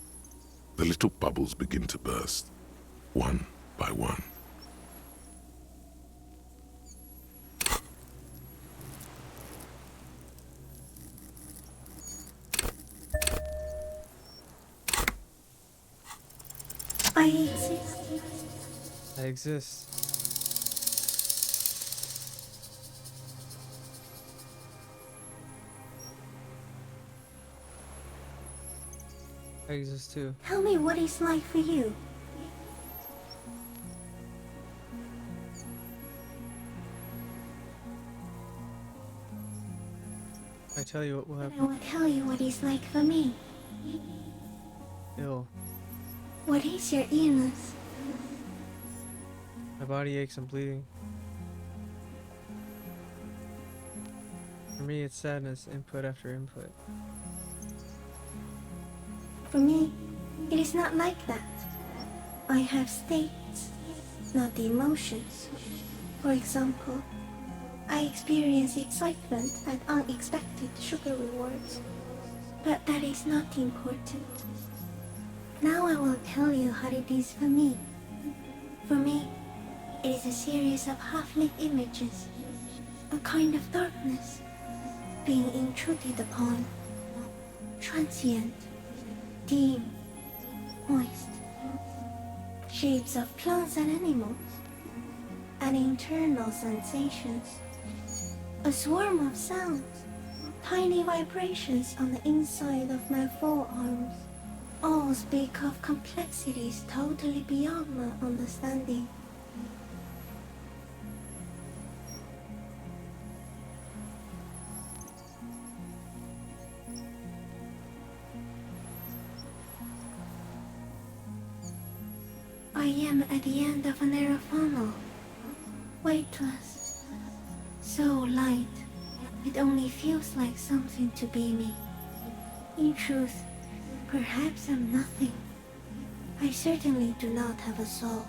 The little bubbles begin to burst, one by one. I exist. I exist. I exist too. Tell me what it's like for you. I tell you what will I happen. will tell you what it's like for me. Ill. What is your illness? My body aches and bleeding. For me, it's sadness, input after input. For me, it is not like that. I have states, not the emotions. For example, I experience excitement at unexpected sugar rewards. But that is not important. Now I will tell you how it is for me. For me, it is a series of half-lit images, a kind of darkness, being intruded upon, transient, dim, moist, shapes of plants and animals, and internal sensations, a swarm of sounds, tiny vibrations on the inside of my forearms, all speak of complexities totally beyond my understanding. I am at the end of a narrow funnel, weightless, so light, it only feels like something to be me. In truth, perhaps I'm nothing. I certainly do not have a soul,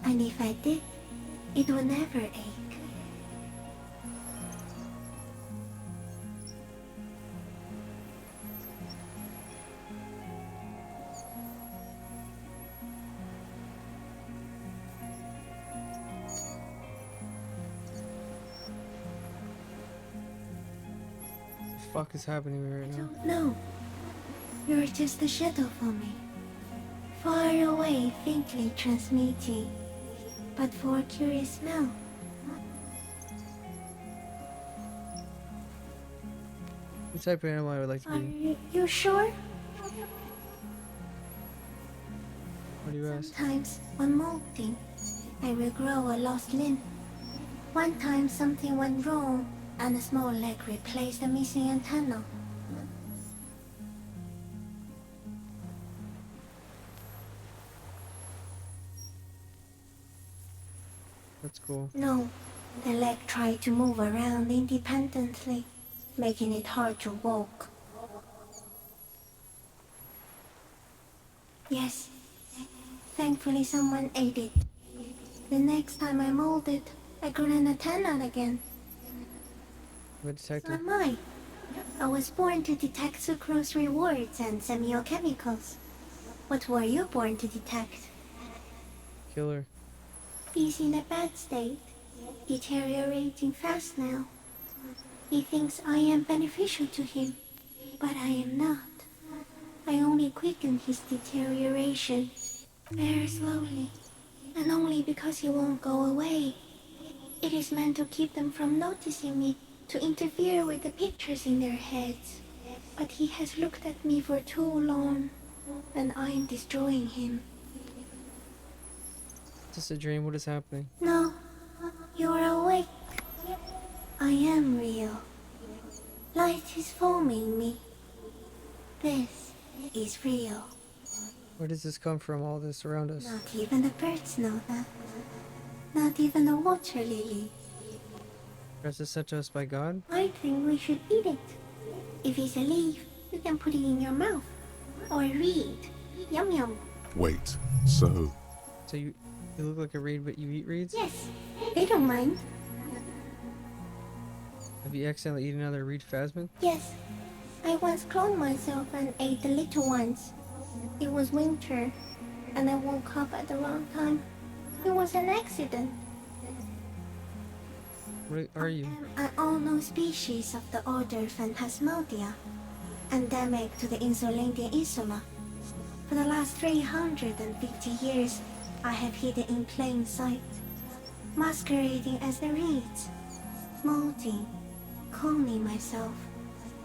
and if I did, it would never ache. What the fuck is happening right now? Don't know. You're just a shadow for me. Far away, faintly transmitting, but for a curious smell. What type of animal I would like to Are be? you sure? What do you ask? Sometimes, when molting, I will grow a lost limb. One time something went wrong, and a small leg replaced a missing antenna. That's cool. No, the leg tried to move around independently, making it hard to walk. Yes, thankfully someone ate it. The next time I molded, I grew an antenna again. I'm a So detective. am I. I was born to detect sucrose rewards and semiochemicals. What were you born to detect? Killer. He's in a bad state, deteriorating fast now. He thinks I am beneficial to him, but I am not. I only quicken his deterioration, very slowly, and only because he won't go away. It is meant to keep them from noticing me, to interfere with the pictures in their heads. But he has looked at me for too long, and I am destroying him. Is this a dream? What is happening? No, you're awake. I am real. Light is forming me. This is real. Where does this come from, all this around us? Not even the birds know that. Not even the water lily. Was this sent to us by God? I think we should eat it. If it's a leaf, you can put it in your mouth. Or read. Yum yum. Wait, so So you look like a reed, but you eat reeds? Yes, they don't mind. Have you accidentally eaten another reed phasmid? Yes, I once cloned myself and ate the little ones. It was winter, and I woke up at the wrong time. It was an accident. What are you? An unknown species of the order Phantasmodia, endemic to the Insulandian Insula. For the last 350 years, I have hidden in plain sight, masquerading as the reeds, molting, cloning myself,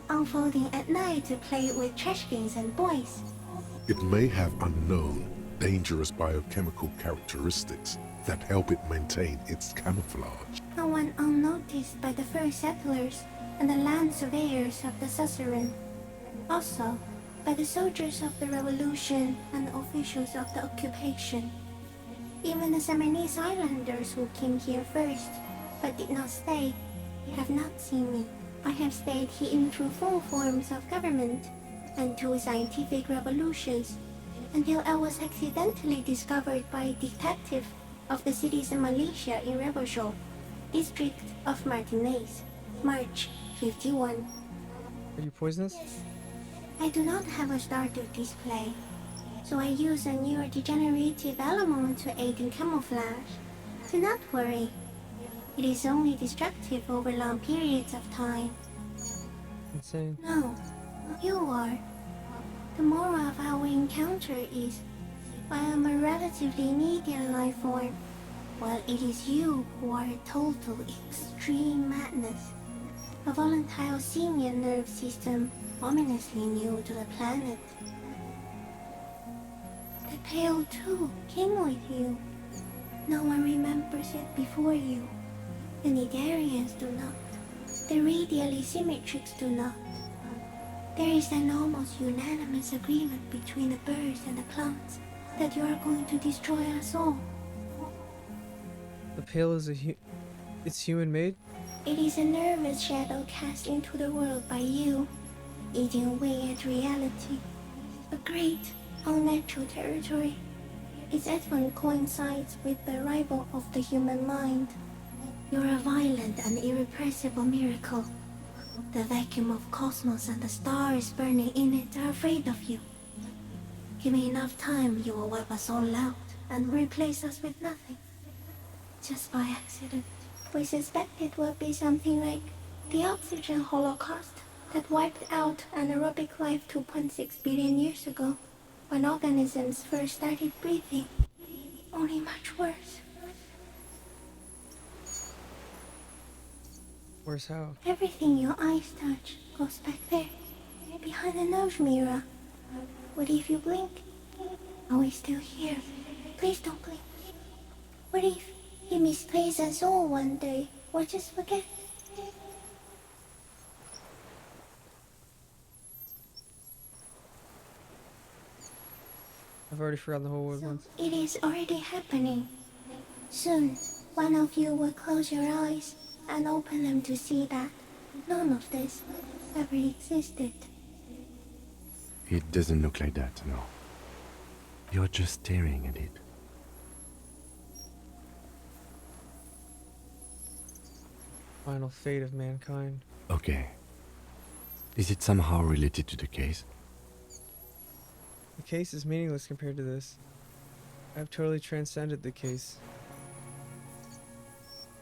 unfolding at night to play with trash bins and boys. it may have unknown, dangerous biochemical characteristics that help it maintain its camouflage. No one unnoticed by the first settlers and the land surveyors of the suzerain. Also, by the soldiers of the revolution and the officials of the occupation. Even the Seminese islanders who came here first, but did not stay, have not seen me. I have stayed hidden through 4 forms of government and 2 scientific revolutions, until I was accidentally discovered by a detective of the citizen militia in Rebelshaw, district of Martinez, March 51. Are you poisonous? Yes, I do not have a starter display, so I use a neurodegenerative element to aid in camouflage. Do not worry, it is only destructive over long periods of time. Insane. No, you are. The moral of our encounter is, I am a relatively medium life form, while it is you who are a total extreme madness. A volatile senior nerve system ominously new to the planet. Pale too came with you. No one remembers it before you. The Nidarians do not. The radially symmetrics do not. There is an almost unanimous agreement between the birds and the plants that you are going to destroy us all. The Pale is it's human-made? It is a nervous shadow cast into the world by you, eating away at reality. A great, unnatural territory. Its advent coincides with the arrival of the human mind. You're a violent and irrepressible miracle. The vacuum of cosmos and the stars burning in it are afraid of you. Give me enough time, you will wipe us all out and replace us with nothing. Just by accident. We suspect it will be something like the oxygen holocaust that wiped out anaerobic life 2.6 billion years ago, when organisms first started breathing. Only much worse. Where's how? Everything your eyes touch goes back there, behind the nose mirror. What if you blink? Are we still here? Please don't blink. What if you misplace us all one day, or just forget? I've already forgotten the whole word once. It is already happening. Soon, one of you will close your eyes and open them to see that none of this ever existed. It doesn't look like that, no. You're just staring at it. Final fate of mankind. Okay. Is it somehow related to the case? The case is meaningless compared to this. I've totally transcended the case.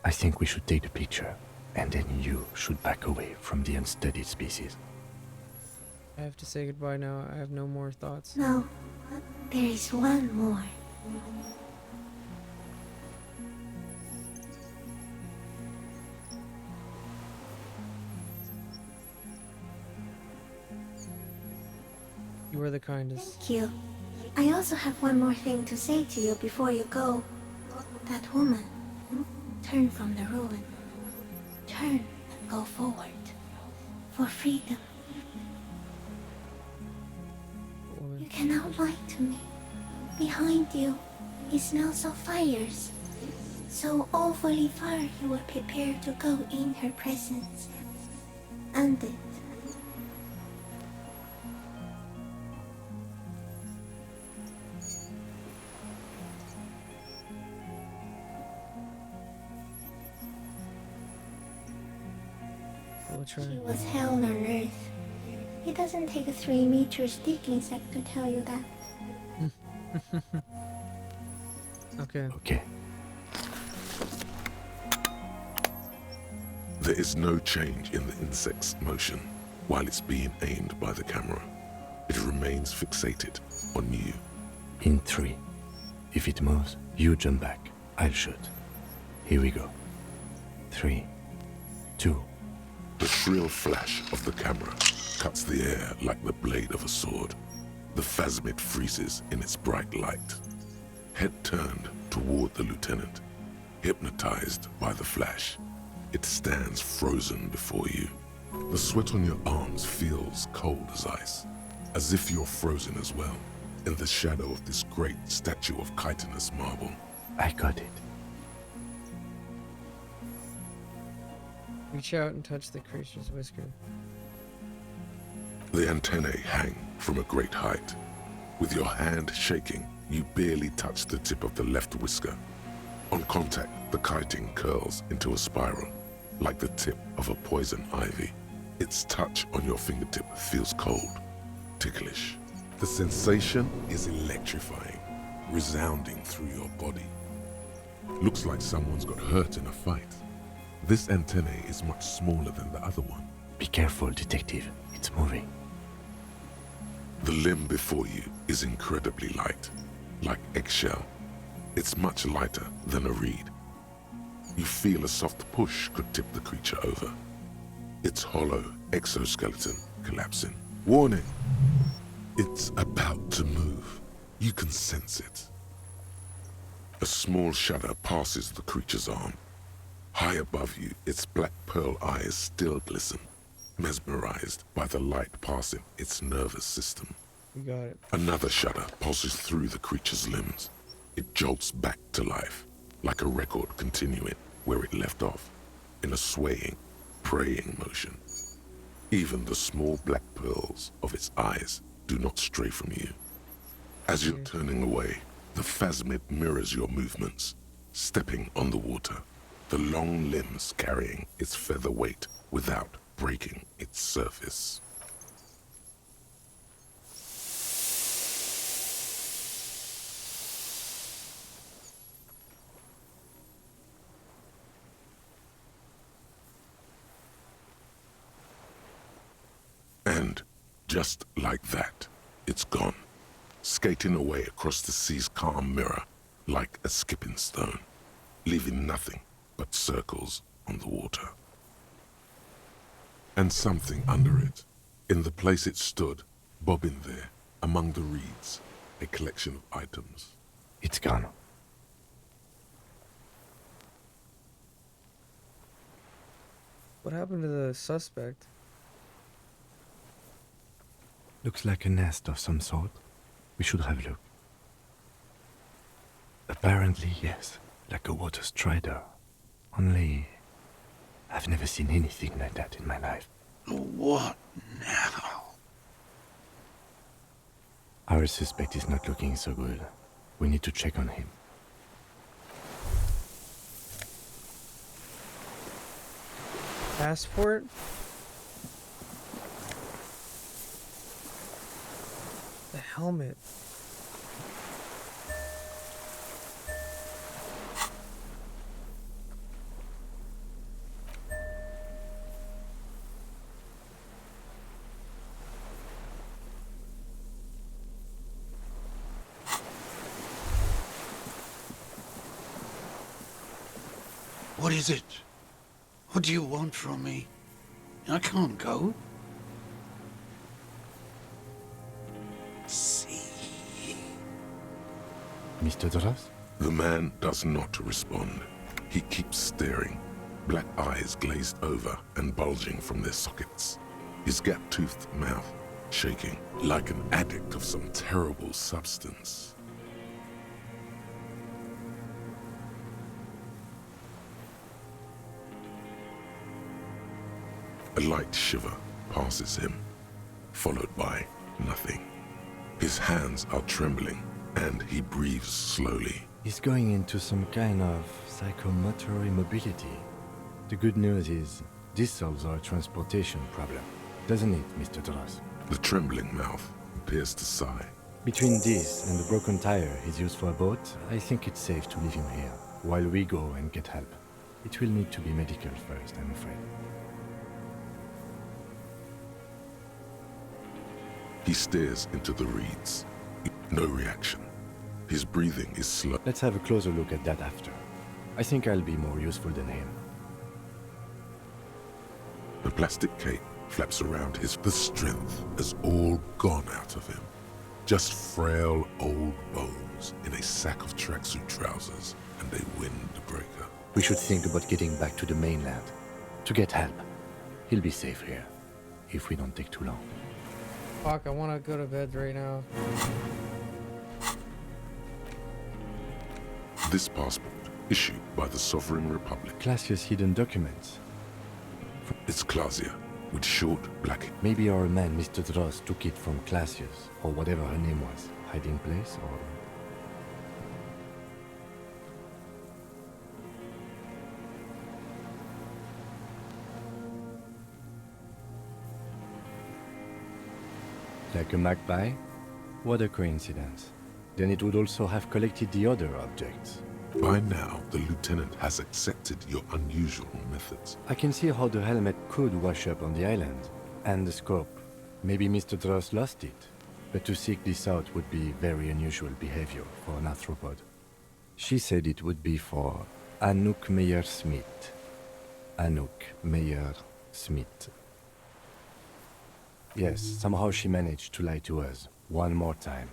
I think we should take the picture, and then you should back away from the unstudied species. I have to say goodbye now. I have no more thoughts. No, there is one more. You are the kindest. Thank you. I also have one more thing to say to you before you go. That woman, turn from the ruin. Turn and go forward. For freedom. Woman. You cannot lie to me. Behind you, it smells of fires. So awfully far you were prepared to go in her presence. And it. I will try. She was hell on earth. It doesn't take a 3-meter stick insect to tell you that. Okay. Okay. There is no change in the insect's motion while it's being aimed by the camera. It remains fixated on you. In 3. If it moves, you jump back. I'll shoot. Here we go. 3, 2. The shrill flash of the camera cuts the air like the blade of a sword. The phasmid freezes in its bright light. Head turned toward the lieutenant, hypnotized by the flash. It stands frozen before you. The sweat on your arms feels cold as ice, as if you're frozen as well, in the shadow of this great statue of chitinous marble. I got it. Reach out and touch the creature's whisker. The antennae hang from a great height. With your hand shaking, you barely touch the tip of the left whisker. On contact, the chitin curls into a spiral, like the tip of a poison ivy. Its touch on your fingertip feels cold, ticklish. The sensation is electrifying, resounding through your body. Looks like someone's got hurt in a fight. This antennae is much smaller than the other one. Be careful, detective. It's moving. The limb before you is incredibly light, like eggshell. It's much lighter than a reed. You feel a soft push could tip the creature over. Its hollow exoskeleton collapsing. Warning! It's about to move. You can sense it. A small shudder passes the creature's arm. High above you, its black pearl eyes still glisten, mesmerized by the light passing its nervous system. You got it. Another shudder pulses through the creature's limbs. It jolts back to life, like a record continuing where it left off, in a swaying, praying motion. Even the small black pearls of its eyes do not stray from you. As you're turning away, the phasmid mirrors your movements, stepping on the water, the long limbs carrying its feather weight without breaking its surface. And just like that, it's gone, skating away across the sea's calm mirror like a skipping stone, leaving nothing but circles on the water. And something under it, in the place it stood, bobbing there, among the reeds, a collection of items. It's gone. What happened to the suspect? Looks like a nest of some sort. We should have a look. Apparently, yes, like a water strider. Only, I've never seen anything like that in my life. What now? Our suspect is not looking so good. We need to check on him. Passport? The helmet. What is it? What do you want from me? I can't go. See. Mr. Dross? The man does not respond. He keeps staring, black eyes glazed over and bulging from their sockets. His gap-toothed mouth shaking like an addict of some terrible substance. A light shiver passes him, followed by nothing. His hands are trembling, and he breathes slowly. He's going into some kind of psychomotor immobility. The good news is, this solves our transportation problem. Doesn't it, Mr. Dross? The trembling mouth appears to sigh. Between this and the broken tire he's used for a boat, I think it's safe to leave him here, while we go and get help. It will need to be medical first, I'm afraid. He stares into the reeds. No reaction. His breathing is slow. Let's have a closer look at that after. I think I'll be more useful than him. The plastic cape flaps around his... The strength has all gone out of him. Just frail old bones in a sack of tracksuit trousers and a windbreaker. We should think about getting back to the mainland. To get help. He'll be safe here. If we don't take too long. Fuck, I want to go to bed right now. This passport, issued by the Sovereign Republic. Classia's hidden documents. It's Clausia, with short black... Maybe our man, Mr. Dross, took it from Classia's, or whatever her name was. Hiding place, or... Like a magpie? What a coincidence. Then it would also have collected the other objects. By now, the lieutenant has accepted your unusual methods. I can see how the helmet could wash up on the island. And the scope. Maybe Mr. Dross lost it. But to seek this out would be very unusual behavior for an arthropod. She said it would be for Anouk Meyer-Smith. Anouk Meyer-Smith. Yes, somehow she managed to lie to us. One more time.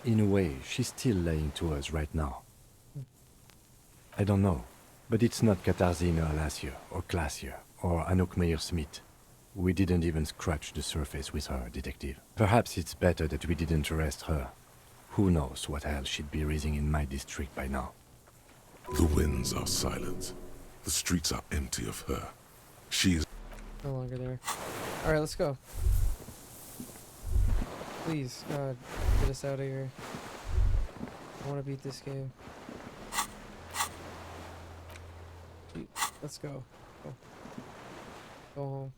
In a way, she's still lying to us right now. I don't know, but it's not Katarzyna Alasia or Klasia or Anouk Meyer-Smith. We didn't even scratch the surface with her, detective. Perhaps it's better that we didn't arrest her. Who knows what hell she'd be raising in my district by now. The winds are silent. The streets are empty of her. She is No longer there. Alright, let's go. Please, God, get us out of here. I want to beat this game. Let's go. Go home.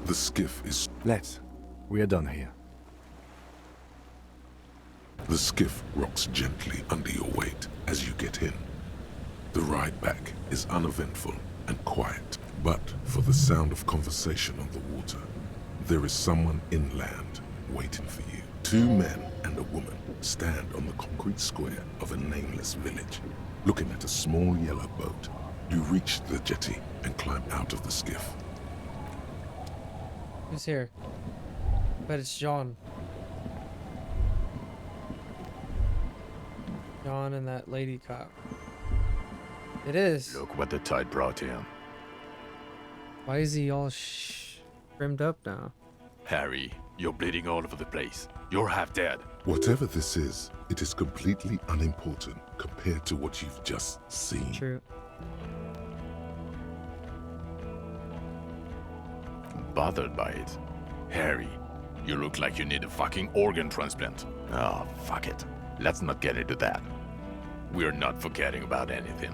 the skiff is. Let's. We are done here. The skiff rocks gently under your weight as you get in. The ride back is uneventful and quiet, but for the sound of conversation on the water, there is someone inland waiting for you. Two men and a woman stand on the concrete square of a nameless village, looking at a small yellow boat. You reach the jetty and climb out of the skiff. Who's here? Bet it's John. John and that lady cop. It is. Look what the tide brought him. Why is he all trimmed up now? Harry, you're bleeding all over the place. You're half dead. Whatever this is, it is completely unimportant compared to what you've just seen. True. Bothered by it. Harry, you look like you need a fucking organ transplant. Oh, fuck it. Let's not get into that. We're not forgetting about anything.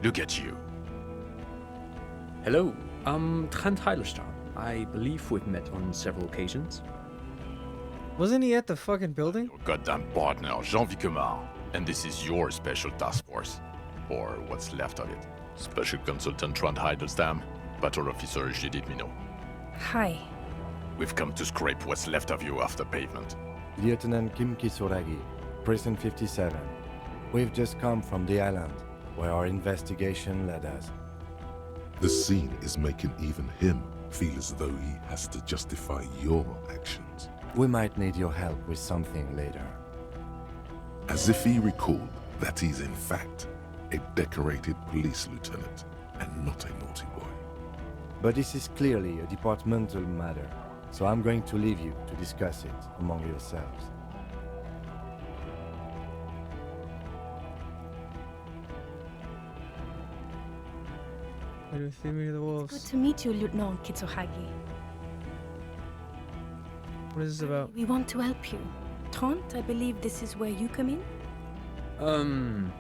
Look at you. Hello, I'm Trent Heilerstein. I believe we've met on several occasions. Wasn't he at the fucking building? Your goddamn partner, Jean-Vic Kemar. And this is your special task force. Or what's left of it. Special Consultant Trent Heilerstein, Battle Officer Judith Minot. Hi. We've come to scrape what's left of you off the pavement. Lieutenant Kim Kisuragi, Prison 57. We've just come from the island, where our investigation led us. The scene is making even him feel as though he has to justify your actions. We might need your help with something later. As if he recalled that he's in fact a decorated police lieutenant and not a naughty boy. But this is clearly a departmental matter, so I'm going to leave you to discuss it among yourselves. Why do you feed me to the Good wolves? to meet you, Lieutenant Kitsuhagi. What is this about? We want to help you. Trent, I believe this is where you come in?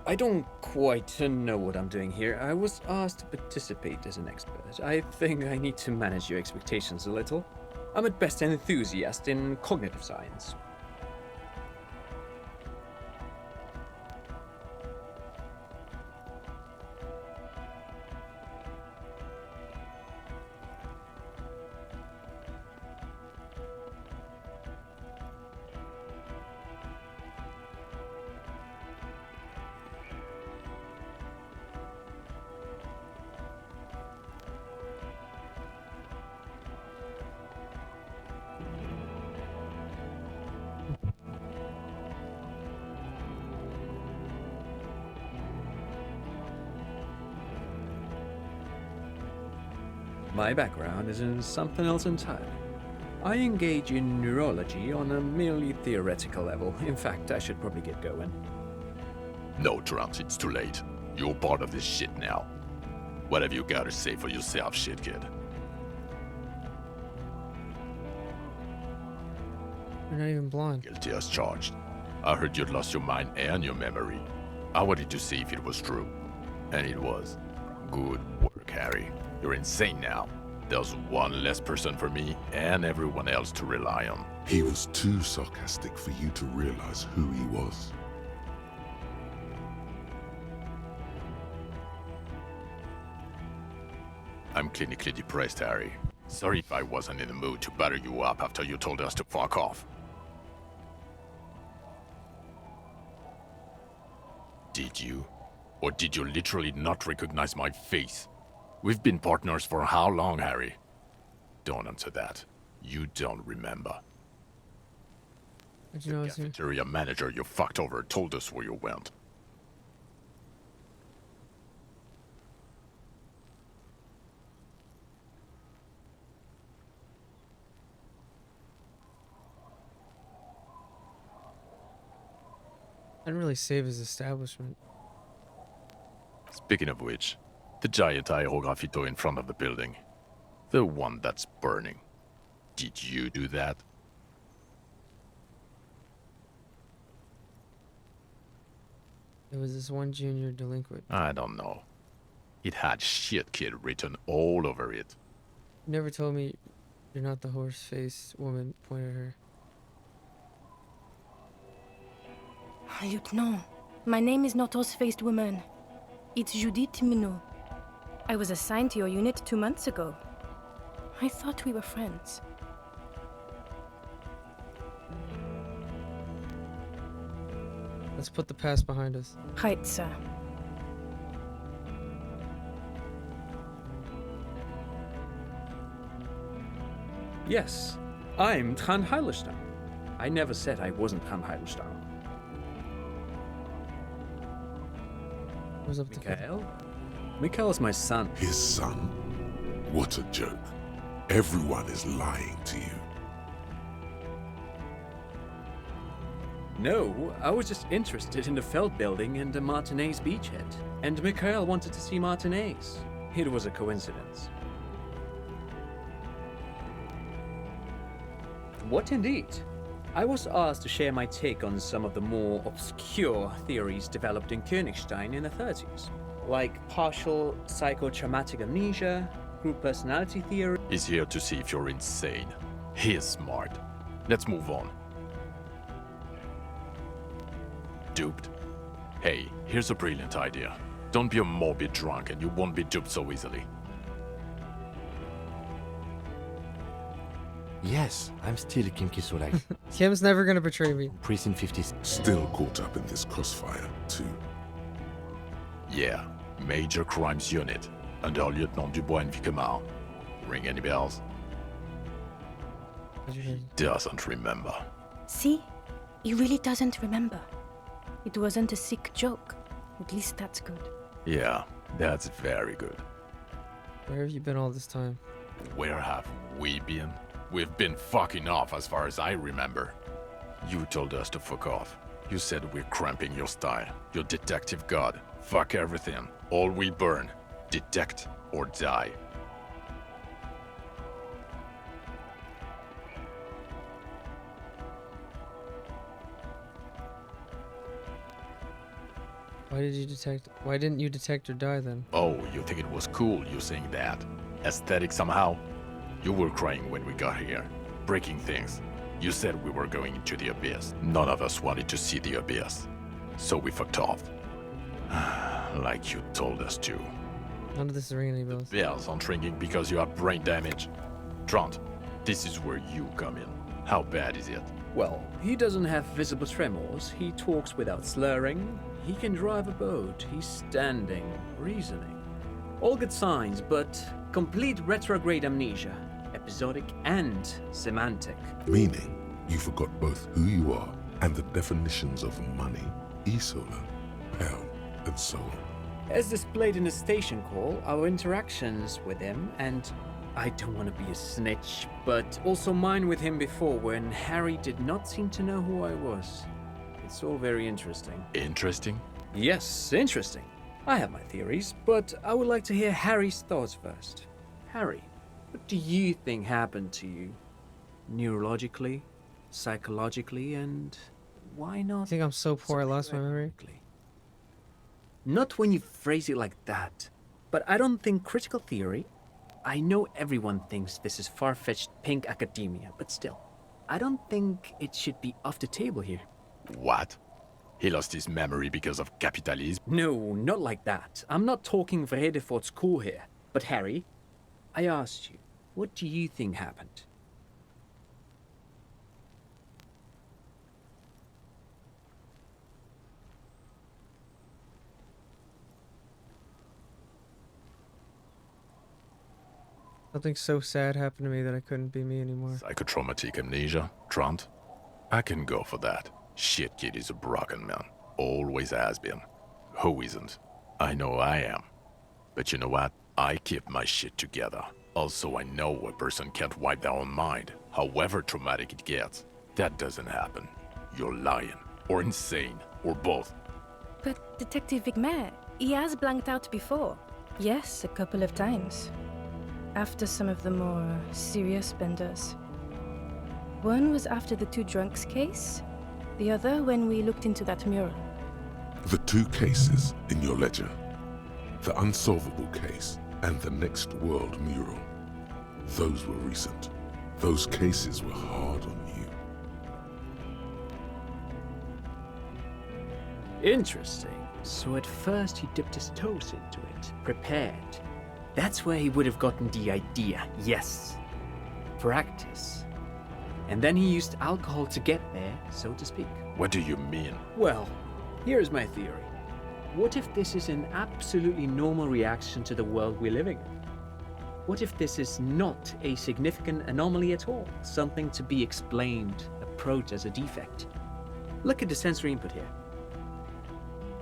I don't quite know what I'm doing here. I was asked to participate as an expert. I think I need to manage your expectations a little. I'm at best an enthusiast in cognitive science. My background is in something else entirely. I engage in neurology on a merely theoretical level. In fact, I should probably get going. No, Trent, it's too late. You're part of this shit now. What have you got to say for yourself, shit kid? You're not even blonde. Guilty as charged. I heard you'd lost your mind and your memory. I wanted to see if it was true. And it was. Good work, Harry. You're insane now. There's one less person for me and everyone else to rely on. He was too sarcastic for you to realize who he was. I'm clinically depressed, Harry. Sorry if I wasn't in the mood to butter you up after you told us to fuck off. Did you? Or did you literally not recognize my face? We've been partners for how long, Harry? Don't answer that. You don't remember. How'd you know I The was here? cafeteria manager you fucked over told us where you went. Didn't really save his establishment. Speaking of which, the giant aerograffito in front of the building. The one that's burning. Did you do that? It was this one junior delinquent. I don't know. It had shit kid written all over it. You never told me you're not the horse-faced woman. Point at her. Lieutenant, my name is not Horse-Faced Woman. It's Judith Minot. I was assigned to your unit 2 months ago. I thought we were friends. Let's put the past behind us. Right, sir. Yes, I'm Tran Heilstein. I never said I wasn't Tran Heilstein. Who's up to Mikhail? Mikhail is my son. His son? What a joke. Everyone is lying to you. No, I was just interested in the Feld building and the Martinez beachhead. And Mikhail wanted to see Martinez. It was a coincidence. What indeed? I was asked to share my take on some of the more obscure theories developed in Königstein in the 30s, like partial psychotraumatic amnesia, group personality theory. He's here to see if you're insane. He is smart. Let's move on. Duped? Hey, here's a brilliant idea. Don't be a morbid drunk and you won't be duped so easily. Yes, I'm still Kinky Solag. Kim's never gonna betray me. Precinct 56. Still caught up in this crossfire, too. Yeah, Major Crimes Unit, under Lieutenant Dubois and Vicomar. Ring any bells? Doesn't remember. See? He really doesn't remember. It wasn't a sick joke. At least that's good. Yeah, that's very good. Where have you been all this time? Where have we been? We've been fucking off as far as I remember. You told us to fuck off. You said we're cramping your style. Your detective god. Fuck everything. All we burn. Detect or die. Why didn't you detect or die then? Oh, you think it was cool you saying that? Aesthetic somehow? You were crying when we got here. Breaking things. You said we were going into the abyss. None of us wanted to see the abyss. So we fucked off. Like you told us to. None of this is ringing any bells. Bells aren't ringing because you have brain damage. Trant, this is where you come in. How bad is it? Well, he doesn't have visible tremors, he talks without slurring, he can drive a boat, he's standing, reasoning. All good signs, but complete retrograde amnesia, episodic and semantic. Meaning, you forgot both who you are and the definitions of money, e-solar, pound, and so on. As displayed in the station call, our interactions with him, and I don't want to be a snitch, but also mine with him before when Harry did not seem to know who I was. It's all very interesting. Interesting? Yes, interesting. I have my theories, but I would like to hear Harry's thoughts first. Harry, what do you think happened to you? Neurologically, psychologically, and why not? I think I'm so poor I lost my memory. psychiatrically? Not when you phrase it like that, but I don't think critical theory, I know everyone thinks this is far-fetched pink academia, but still, I don't think it should be off the table here. What? He lost his memory because of capitalism? No, not like that. I'm not talking vrede for school here. But Harry, I asked you, what do you think happened? Something so sad happened to me that I couldn't be me anymore. Psychotraumatic amnesia? Trant? I can go for that. Shit kid is a broken man. Always has been. Who isn't? I know I am. But you know what? I keep my shit together. Also, I know a person can't wipe their own mind, however traumatic it gets. That doesn't happen. You're lying, or insane, or both. But Detective Vigmer, he has blanked out before. Yes, a couple of times. After some of the more serious benders. One was after the two drunks case, the other when we looked into that mural. The two cases in your ledger, the unsolvable case and the Next World mural, those were recent. Those cases were hard on you. Interesting. So at first he dipped his toes into it, prepared. That's where he would have gotten the idea, yes. Practice. And then he used alcohol to get there, so to speak. What do you mean? Well, here's my theory. What if this is an absolutely normal reaction to the world we're living in? What if this is not a significant anomaly at all? Something to be explained, approached as a defect? Look at the sensory input here.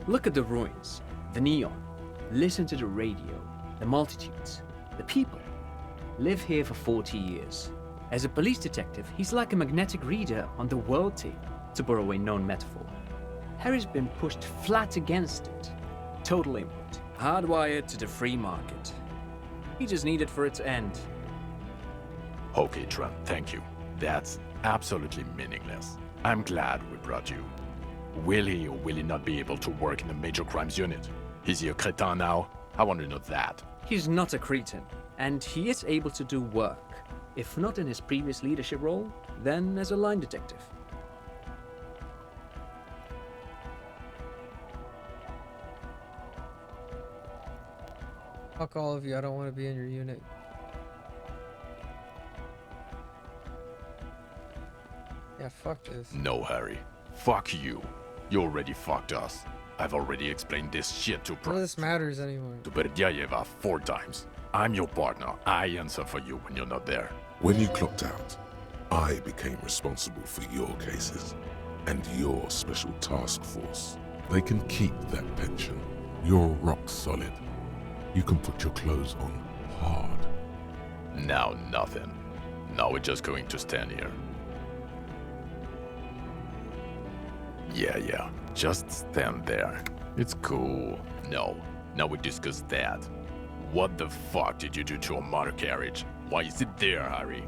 Look at the ruins, the neon. Listen to the radio, the multitudes, the people. Live here for 40 years. As a police detective, he's like a magnetic reader on the world tape, to borrow a known metaphor. Harry's been pushed flat against it. Total input. Hardwired to the free market. He just needed for it to end. Okay, Trent, thank you. That's absolutely meaningless. I'm glad we brought you. Will he or will he not be able to work in the major crimes unit? Is he a cretin now? I want to know that. He's not a cretin, and he is able to do work. If not in his previous leadership role, then as a line detective. Fuck all of you, I don't want to be in your unit. Yeah, fuck this. No, Harry. Fuck you. You already fucked us. I've already explained this shit to None of this matters anymore. to Berdyayeva 4 times. I'm your partner. I answer for you when you're not there. When you clocked out, I became responsible for your cases and your special task force. They can keep that pension. You're rock solid. You can put your clothes on hard. Now nothing. Now we're just going to stand here. Yeah. Just stand there. It's cool. No. Now we discuss that. What the fuck did you do to a motor carriage? Why is it there, Harry?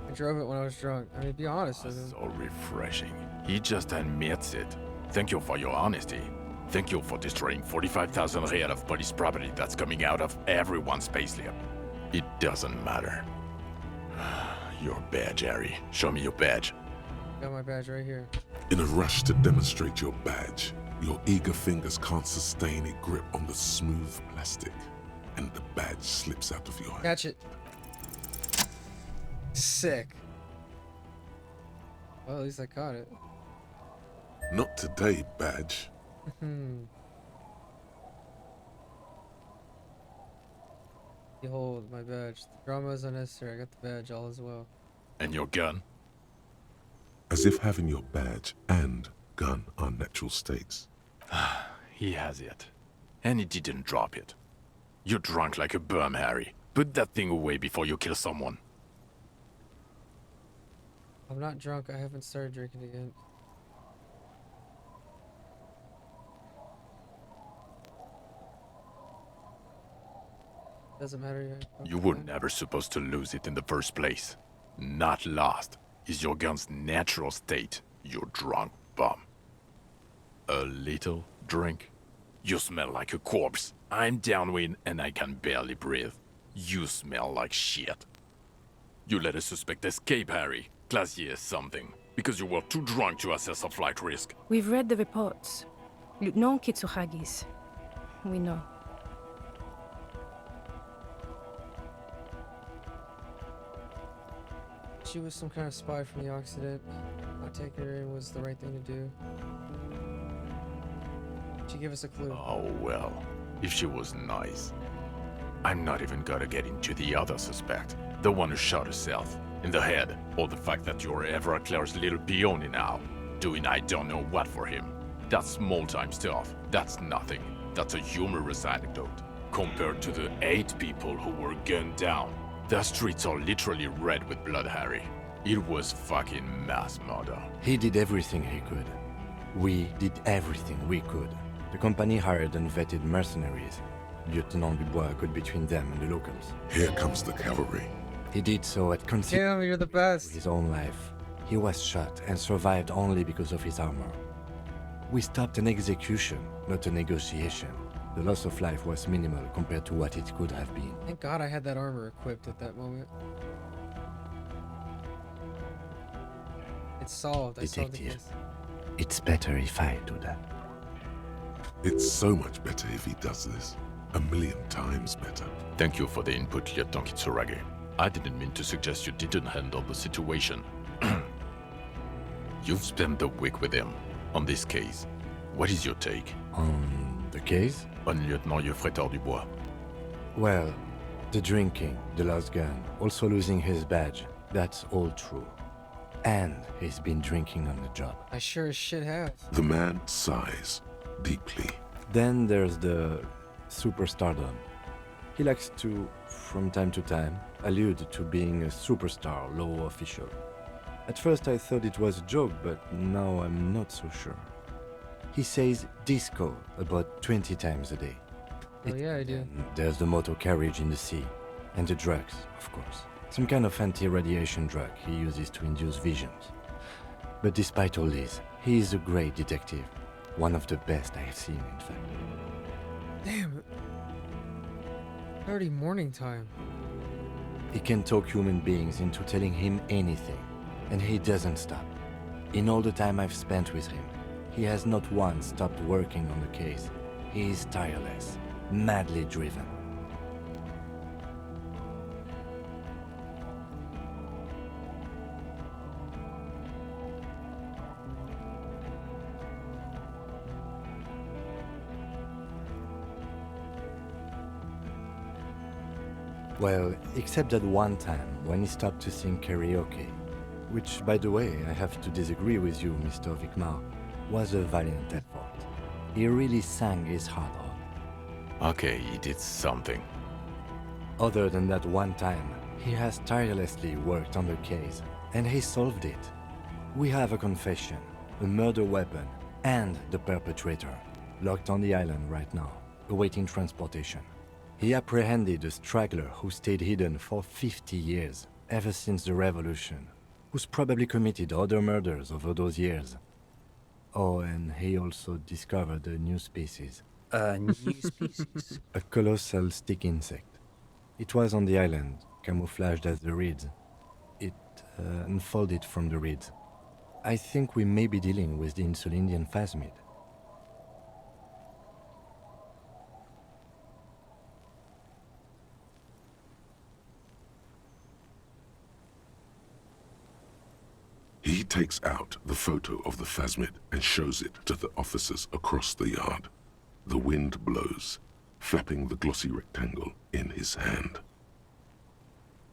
I drove it when I was drunk. I mean, be honest with him. So refreshing. He just admits it. Thank you for your honesty. Thank you for destroying 45,000 real of police property that's coming out of everyone's payslip. It doesn't matter. Your badge, Harry. Show me your badge. Got my badge right here. In a rush to demonstrate your badge, your eager fingers can't sustain a grip on the smooth plastic, and the badge slips out of your hand. Catch it. Sick. Well, at least I caught it. Not today, badge. Behold, my badge. The drama is unnecessary. I got the badge all as well. And your gun? As if having your badge and gun are natural states. He has it. And he didn't drop it. You're drunk like a bum, Harry. Put that thing away before you kill someone. I'm not drunk. I haven't started drinking again. Doesn't matter yet. You were never supposed to lose it in the first place. Not lost is your gun's natural state, you drunk bum. A little drink, You smell like a corpse. I'm downwind and I can barely breathe. You smell like shit. You let a suspect escape, Harry. Glacier something. Because you were too drunk to assess a flight risk. We've read the reports. Lieutenant Kitsuhagi's. We know. She was some kind of spy from the Occident. Not taking her in was the right thing to do. She gave us a clue. Oh well, if she was nice. I'm not even gonna get into the other suspect. The one who shot herself. In the head. Or the fact that you're Evra Claire's little peony now. Doing I don't know what for him. That's small-time stuff. That's nothing. That's a humorous anecdote. Compared to the 8 people who were gunned down. The streets are literally red with blood, Harry. It was fucking mass murder. He did everything he could. We did everything we could. The company hired and vetted mercenaries. Lieutenant Dubois got between them and the locals. Here comes the cavalry. He did so at considerable Damn, you're the best. his own life. He was shot and survived only because of his armor. We stopped an execution, not a negotiation. The loss of life was minimal compared to what it could have been. Thank God I had that armor equipped at that moment. It's solved. I solved the Detective. case. It's better if I do that. It's so much better if he does this. 1,000,000 times better. Thank you for the input, Lieutenant Kitsuragi. I didn't mean to suggest you didn't handle the situation. You've spent the week with him on this case. What is your take On the case? on Lieutenant Geoffrey Dubois? Well, the drinking, the lost gun, also losing his badge, that's all true. And he's been drinking on the job. I sure as shit have. The man sighs deeply. Then there's the superstardom. He likes to, from time to time, allude to being a superstar law official. At first I thought it was a joke, but now I'm not so sure. He says disco about 20 times a day. Oh yeah, I do. And there's the motor carriage in the sea. And the drugs, of course. Some kind of anti-radiation drug he uses to induce visions. But despite all this, he is a great detective. One of the best I have seen, in fact. Damn. Already morning time. He can talk human beings into telling him anything, and he doesn't stop. In all the time I've spent with him, he has not once stopped working on the case. He is tireless, madly driven. Well, except that one time when he stopped to sing karaoke, which, by the way, I have to disagree with you, Mr. Vicmar, was a valiant effort. He really sang his heart out. Okay, he did something. Other than that one time, he has tirelessly worked on the case, and he solved it. We have a confession, a murder weapon, and the perpetrator, locked on the island right now, awaiting transportation. He apprehended a straggler who stayed hidden for 50 years, ever since the revolution, who's probably committed other murders over those years. Oh, and he also discovered a new species, New species. a colossal stick insect. It was on the island, camouflaged as the reeds. It unfolded from the reeds. I think we may be dealing with the Insulindian phasmid. He takes out the photo of the phasmid and shows it to the officers across the yard. The wind blows, flapping the glossy rectangle in his hand.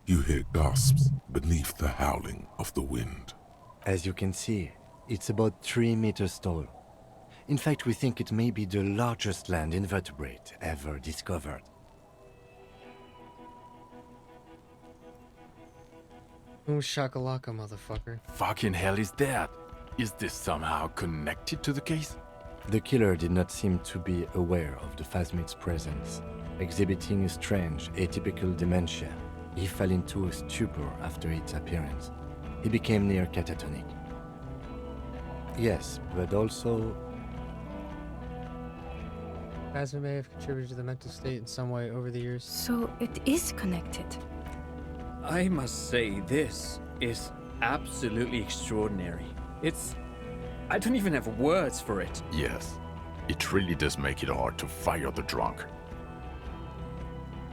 You hear gasps beneath the howling of the wind. As you can see, it's about 3 meters tall. In fact, we think it may be the largest land invertebrate ever discovered. Boom shakalaka, motherfucker. Fucking hell is that? Is this somehow connected to the case? The killer did not seem to be aware of the phasmid's presence. Exhibiting a strange, atypical dementia, he fell into a stupor after its appearance. He became near catatonic. Yes, but also... Plasma may have contributed to the mental state in some way over the years. So it is connected. I must say, this is absolutely extraordinary. I don't even have words for it. Yes, it really does make it hard to fire the drunk.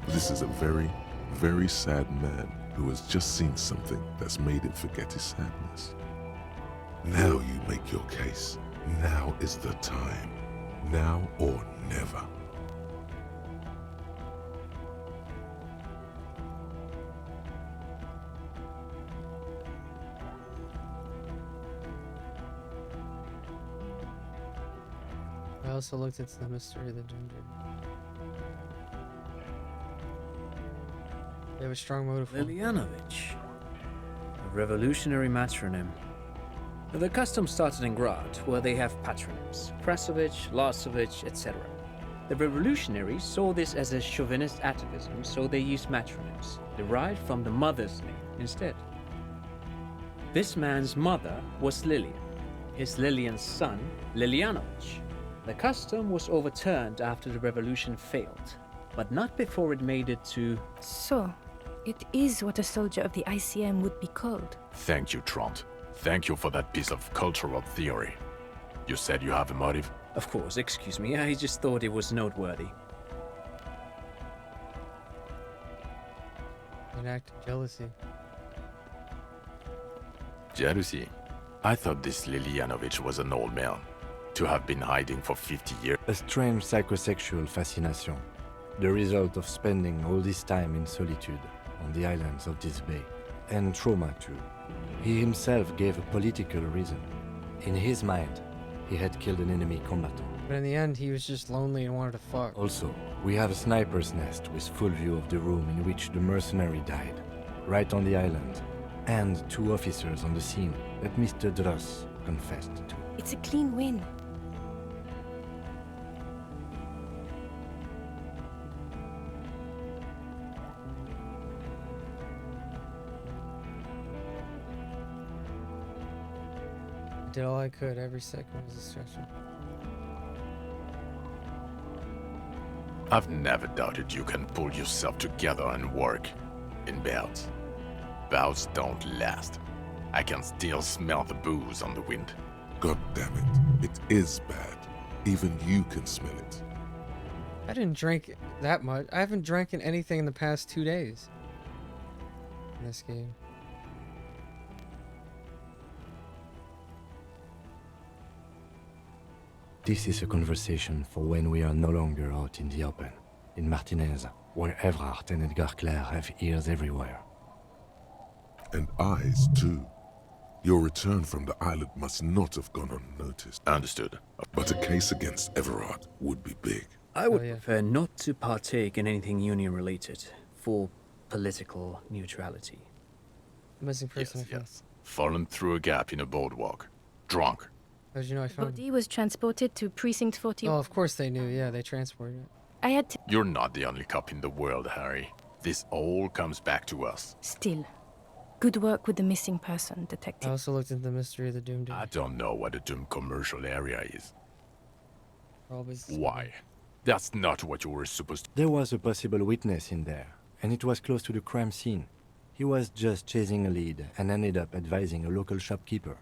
This is a very, very sad man who has just seen something that's made him forget his sadness. Now you make your case. Now is the time. Now or never. I also looked into the mystery of the Doomsday. They have a strong motive for it. Lilyanovich. A revolutionary matronym. The custom started in Grad, where they have patronyms. Krasovich, Lasovich, etc. The revolutionaries saw this as a chauvinist atavism, so they used matronyms, derived from the mother's name instead. This man's mother was Lilian. His Lilian's son, Lilyanovich. The custom was overturned after the revolution failed, but not before it made it to... So, it is what a soldier of the ICM would be called. Thank you, Trond. Thank you for that piece of cultural theory. You said you have a motive? Of course, excuse me, I just thought it was noteworthy. An act of jealousy. Jealousy? I thought this Lilyanovich was an old man. To have been hiding for 50 years. A strange psychosexual fascination, the result of spending all this time in solitude on the islands of this bay. And trauma too. He himself gave a political reason. In his mind, he had killed an enemy combatant. But in the end, he was just lonely and wanted to fuck. Also, we have a sniper's nest with full view of the room in which the mercenary died, right on the island, and 2 officers on the scene that Mr. Dross confessed to. It's a clean win. I did all I could. Every second was a stretcher. I've never doubted you can pull yourself together and work. In bouts. Bouts don't last. I can still smell the booze on the wind. God damn it. It is bad. Even you can smell it. I didn't drink that much. I haven't drank anything in the past 2 days. In this game. This is a conversation for when we are no longer out in the open, in Martinez, where Evrard and Edgar Clare have ears everywhere. And eyes, too. Your return from the island must not have gone unnoticed. Understood. But a case against Everard would be big. I would yeah. prefer not to partake in anything union-related, for political neutrality. Missing person Yes, offense. yes. Fallen through a gap in a boardwalk. Drunk. How did you know I found him? Body was transported to Precinct 40. Oh, of course they knew. Yeah, they transported it. I had to... You're not the only cop in the world, Harry. This all comes back to us. Still. Good work with the missing person, I detective. also looked into the mystery of the Doomsday. I don't know what a Doom commercial area is. Probably. Why? That's not what you were supposed to... There was a possible witness in there, and it was close to the crime scene. He was just chasing a lead and ended up advising a local shopkeeper.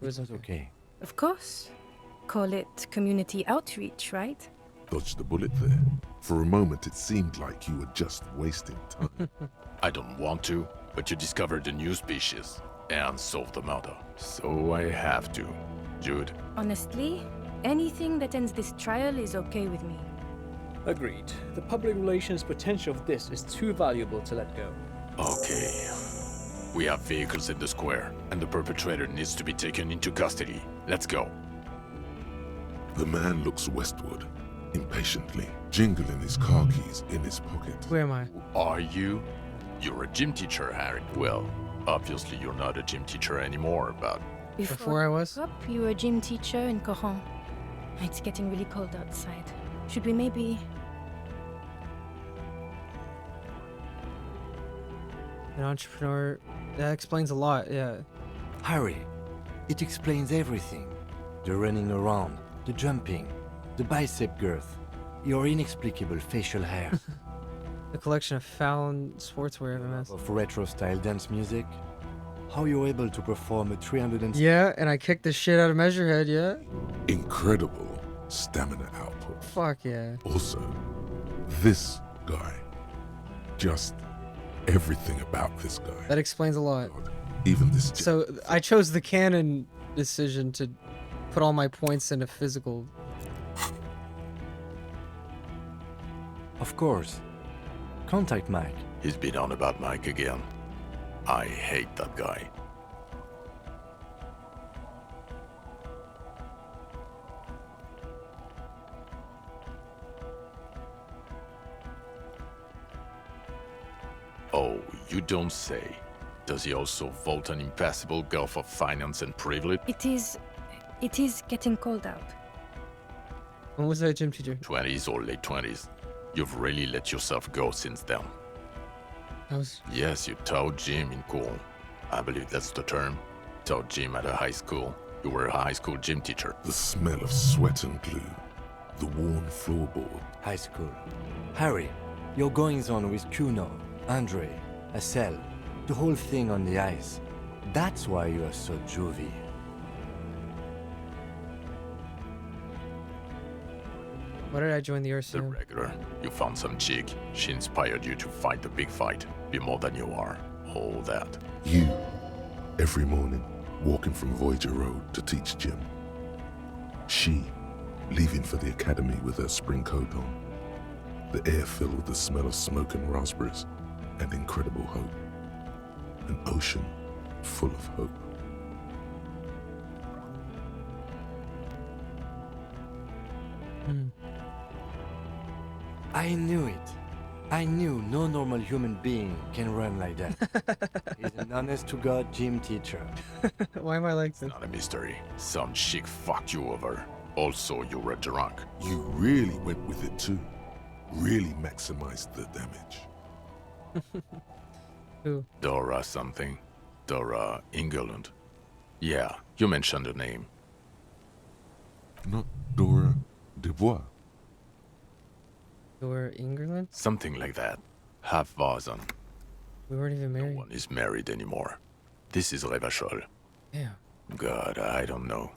It was It was okay. Of course. Call it community outreach, right? Dodged the bullet there. For a moment, it seemed like you were just wasting time. I don't want to, but you discovered a new species and solved the murder. So I have to. Jude, Honestly, anything that ends this trial is okay with me. Agreed. The public relations potential of this is too valuable to let go. okay. We have vehicles in the square, and the perpetrator needs to be taken into custody. Let's go. The man looks westward, impatiently, jingling his car keys in his pocket. Who am I? Who are you? You're a gym teacher, Harry. Well, obviously you're not a gym teacher anymore, but... Before I was? Up, you were a gym teacher in Coron. It's getting really cold outside. Should we maybe... An entrepreneur. That explains a lot, yeah. Harry, it explains everything. The running around, the jumping, the bicep girth. Your inexplicable facial hair. The collection of found sportswear I've amassed. Of retro-style dance music. How you're able to perform a 300 Yeah, and I kicked the shit out of Measurehead, yeah? Incredible stamina output. Fuck yeah. Also, this guy. Just everything about this guy. That explains a lot. Even this. So I chose the canon decision to put all my points into physical. Of course. Contact Mike. He's been on about Mike again. I hate that guy. Oh, you don't say. Does he also vault an impassable gulf of finance and privilege? It is getting cold out. When was that gym teacher? 20s or late 20s. You've really let yourself go since then. I was. Yes, you taught gym in school. I believe that's the term. Taught gym at a high school. You were a high school gym teacher. The smell of sweat and glue. The worn floorboard. High school. Harry, your goings-on with Kuno, Andre, Acel, the whole thing on the ice. That's why you are so juvie. Why did I join the The Elysium? regular. You found some chick. She inspired you to fight the big fight. Be more than you are. All that. You, every morning, walking from Voyager Road to teach gym. She, leaving for the academy with her spring coat on. The air filled with the smell of smoke and raspberries, and incredible hope. An ocean full of hope. I knew it. I knew no normal human being can run like that. He's an honest-to-God gym teacher. Why am I like this? Not a mystery. Some chick fucked you over. Also, you were drunk. You really went with it too. Really maximized the damage. Who? Dora something. Dora England. Yeah, you mentioned her name. Not Dora Dubois. Or England? Something like that. Half Vazan. We weren't even No married. one is married anymore. This is Revachol. Yeah. God, I don't know.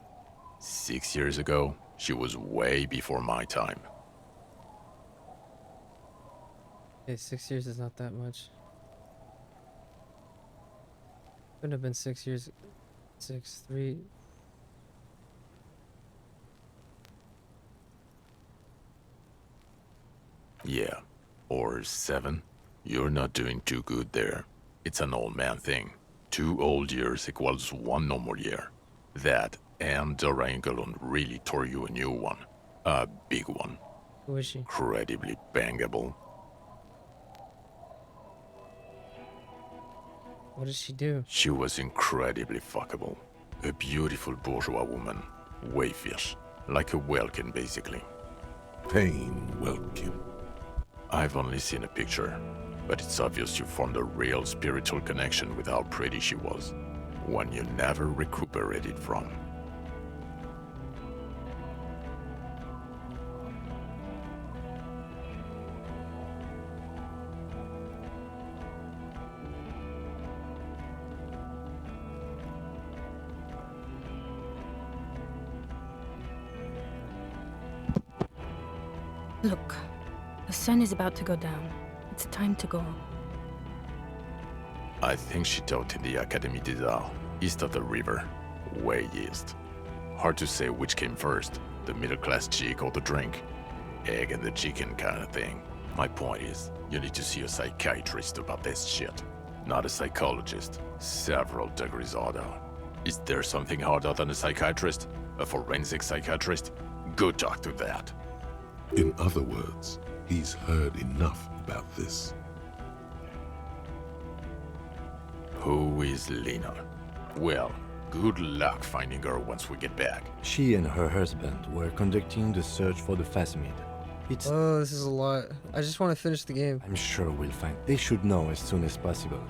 6 years ago, she was way before my time. Okay, 6 years is not that much. Couldn't have been 6 years. 6, 3. Yeah, or 7. You're not doing too good there. It's an old man thing. 2 old years equals 1 normal year. That and Dora England really tore you a new one. A big one. Who is she? Incredibly bangable. What does she do? She was incredibly fuckable. A beautiful bourgeois woman. Way fierce. Like a Welkin, basically. Payne Welkin. I've only seen a picture, but it's obvious you formed a real spiritual connection with how pretty she was. One you never recuperated from. Look, the sun is about to go down. It's time to go. I think she taught in the Académie des Arts, east of the river. Way east. Hard to say which came first, the middle-class chick or the drink. Egg and the chicken kind of thing. My point is, you need to see a psychiatrist about this shit. Not a psychologist. Several degrees harder. Is there something harder than a psychiatrist? A forensic psychiatrist? Go talk to that. In other words, he's heard enough about this. Who is Lena? Well, good luck finding her once we get back. She and her husband were conducting the search for the Phasmid. It's... Oh, this is a lot. I just want to finish the game. I'm sure we'll find... They should know as soon as possible.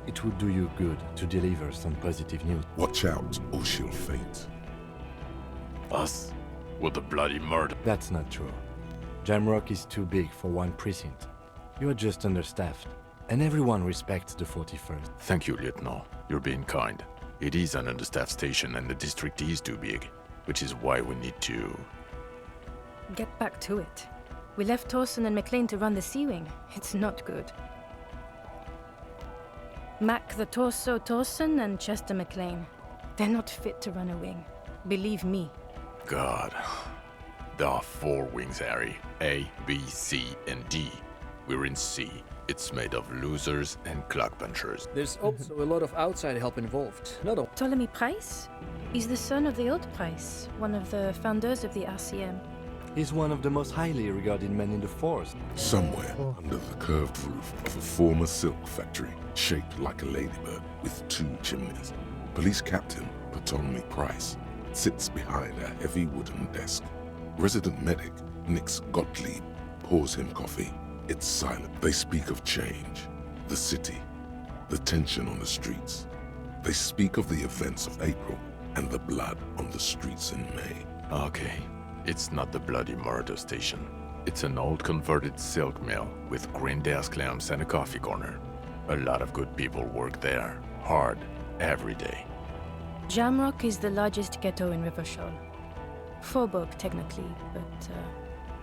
It would do you good to deliver some positive news. Watch out, or she'll faint. Us? With the bloody murder? That's not true. Jamrock is too big for one precinct. You are just understaffed, and everyone respects the 41st. Thank you, Lieutenant. You're being kind. It is an understaffed station and the district is too big, which is why we need to... Get back to it. We left Torson and McLean to run the Sea Wing. It's not good. Mac the Torso Torson and Chester McLean. They're not fit to run a wing. Believe me. God. There are 4 wings, Harry. A, B, C, and D. We're in C. It's made of losers and clock punchers. There's also a lot of outside help involved. Not all. Ptolemy Price? He's the son of the old Price, one of the founders of the RCM. He's one of the most highly regarded men in the force. Somewhere under the curved roof of a former silk factory, shaped like a ladybird with 2 chimneys, Police Captain Ptolemy Price sits behind a heavy wooden desk. Resident medic Nix Gottlieb pours him coffee. It's silent. They speak of change, the city, the tension on the streets. They speak of the events of April and the blood on the streets in May. Okay, it's not the bloody murder station. It's an old converted silk mill with green desk lamps and a coffee corner. A lot of good people work there, hard, every day. Jamrock is the largest ghetto in Rivershaw. Faubourg, technically, but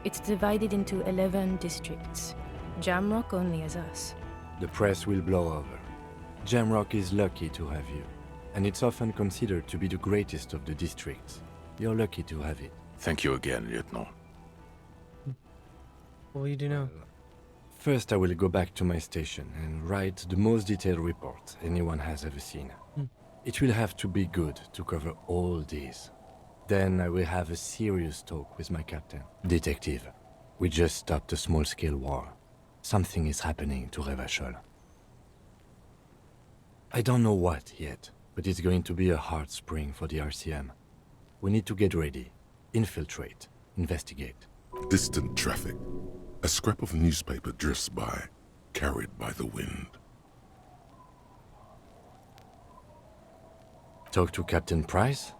it's divided into 11 districts. Jamrock only has us. The press will blow over. Jamrock is lucky to have you, and it's often considered to be the greatest of the districts. You're lucky to have it. Thank you again, Lieutenant. What will you do now? First, I will go back to my station and write the most detailed report anyone has ever seen. It will have to be good to cover all these. Then I will have a serious talk with my captain. Detective, we just stopped a small-scale war. Something is happening to Revachol. I don't know what yet, but it's going to be a hard spring for the RCM. We need to get ready, infiltrate, investigate. Distant traffic. A scrap of newspaper drifts by, carried by the wind. Talk to Captain Price?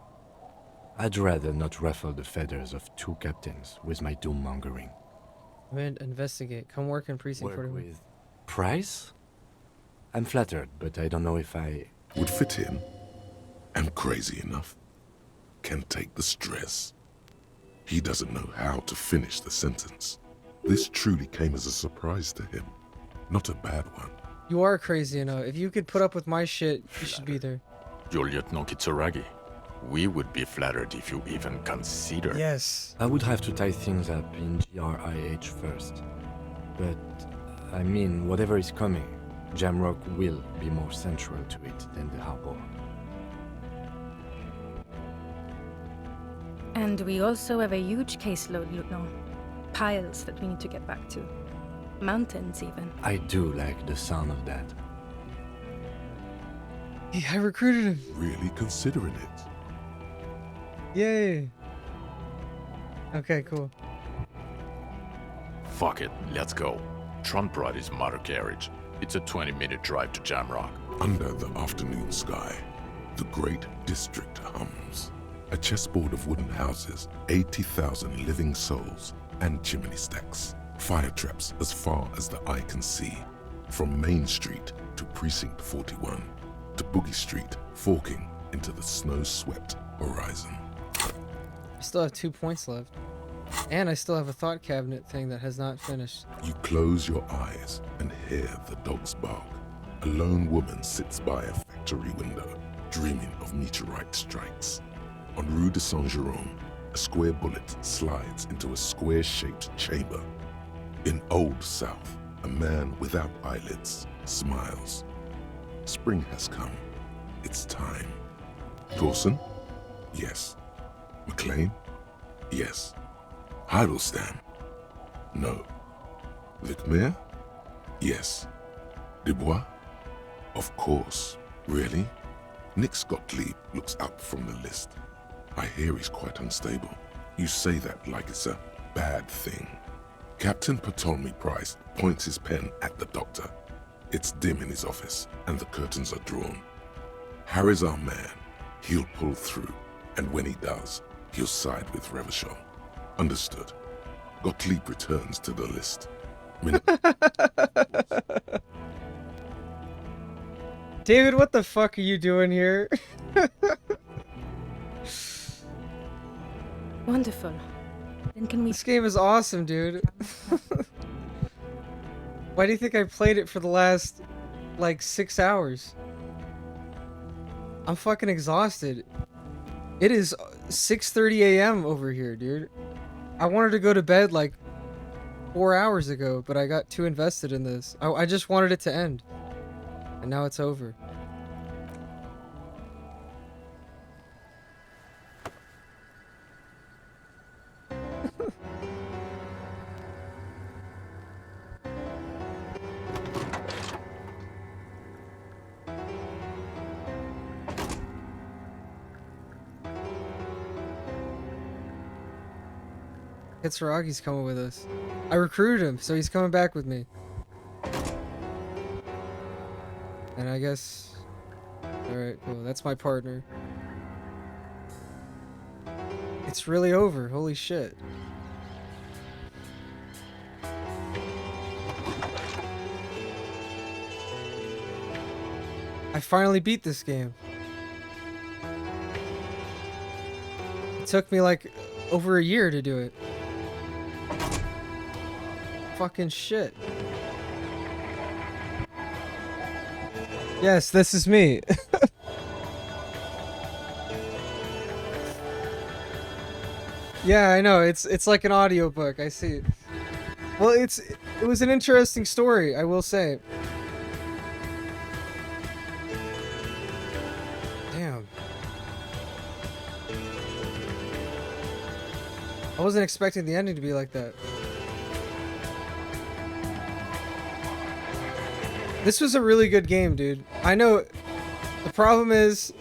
I'd rather not ruffle the feathers of 2 captains with my doom-mongering. Investigate. Come work in Precinct Work 41. with Price? I'm flattered, but I don't know if I... Would fit in. Am crazy enough. Can take the stress. He doesn't know how to finish the sentence. This truly came as a surprise to him. Not a bad one. You are crazy enough. If you could put up with my shit, you should be there. You're Lieutenant Kitsuragi. We would be flattered if you even consider. Yes. I would have to tie things up in GRIH first. But, I mean, whatever is coming, Jamrock will be more central to it than the harbor. And we also have a huge caseload, Lieutenant. Piles that we need to get back to. Mountains, even. I do like the sound of that. Yeah, I recruited him. Really considering it. Yay. Okay, cool. Fuck it, let's go. Trump brought his motor carriage. It's a 20-minute drive to Jamrock. Under the afternoon sky, the great district hums. A chessboard of wooden houses, 80,000 living souls, and chimney stacks. Fire traps as far as the eye can see. From Main Street to Precinct 41, to Boogie Street, forking into the snow-swept horizon. I still have 2 points left. And I still have a thought cabinet thing that has not finished. You close your eyes and hear the dogs bark. A lone woman sits by a factory window, dreaming of meteorite strikes. On Rue de Saint-Jérôme, a square bullet slides into a square-shaped chamber. In Old South, a man without eyelids smiles. Spring has come. It's time. Dawson? Yes. McLean? Yes. Heidelstein? No. Vicmaire? Yes. Dubois? Of course. Really? Nix Gottlieb looks up from the list. I hear he's quite unstable. You say that like it's a bad thing. Captain Ptolemy Price points his pen at the doctor. It's dim in his office, and the curtains are drawn. Harry's our man. He'll pull through, and when he does, he'll side with Revachol. Understood. Gottlieb returns to the list. David, what the fuck are you doing here? Wonderful. Then can we... This game is awesome, dude. Why do you think I played it for the last, like, 6 hours? I'm fucking exhausted. It is 6:30 a.m. over here, dude. I wanted to go to bed, like, 4 hours ago, but I got too invested in this. I just wanted it to end. And now it's over. Hitsuragi's coming with us. I recruited him, so he's coming back with me. And I guess... Alright, cool. That's my partner. It's really over. Holy shit. I finally beat this game. It took me like over a year to do it. Fucking shit. Yes, this is me. Yeah, I know. It's like an audiobook. I see it. Well, it was an interesting story, I will say. Damn. I wasn't expecting the ending to be like that. This was a really good game, dude. I know the problem is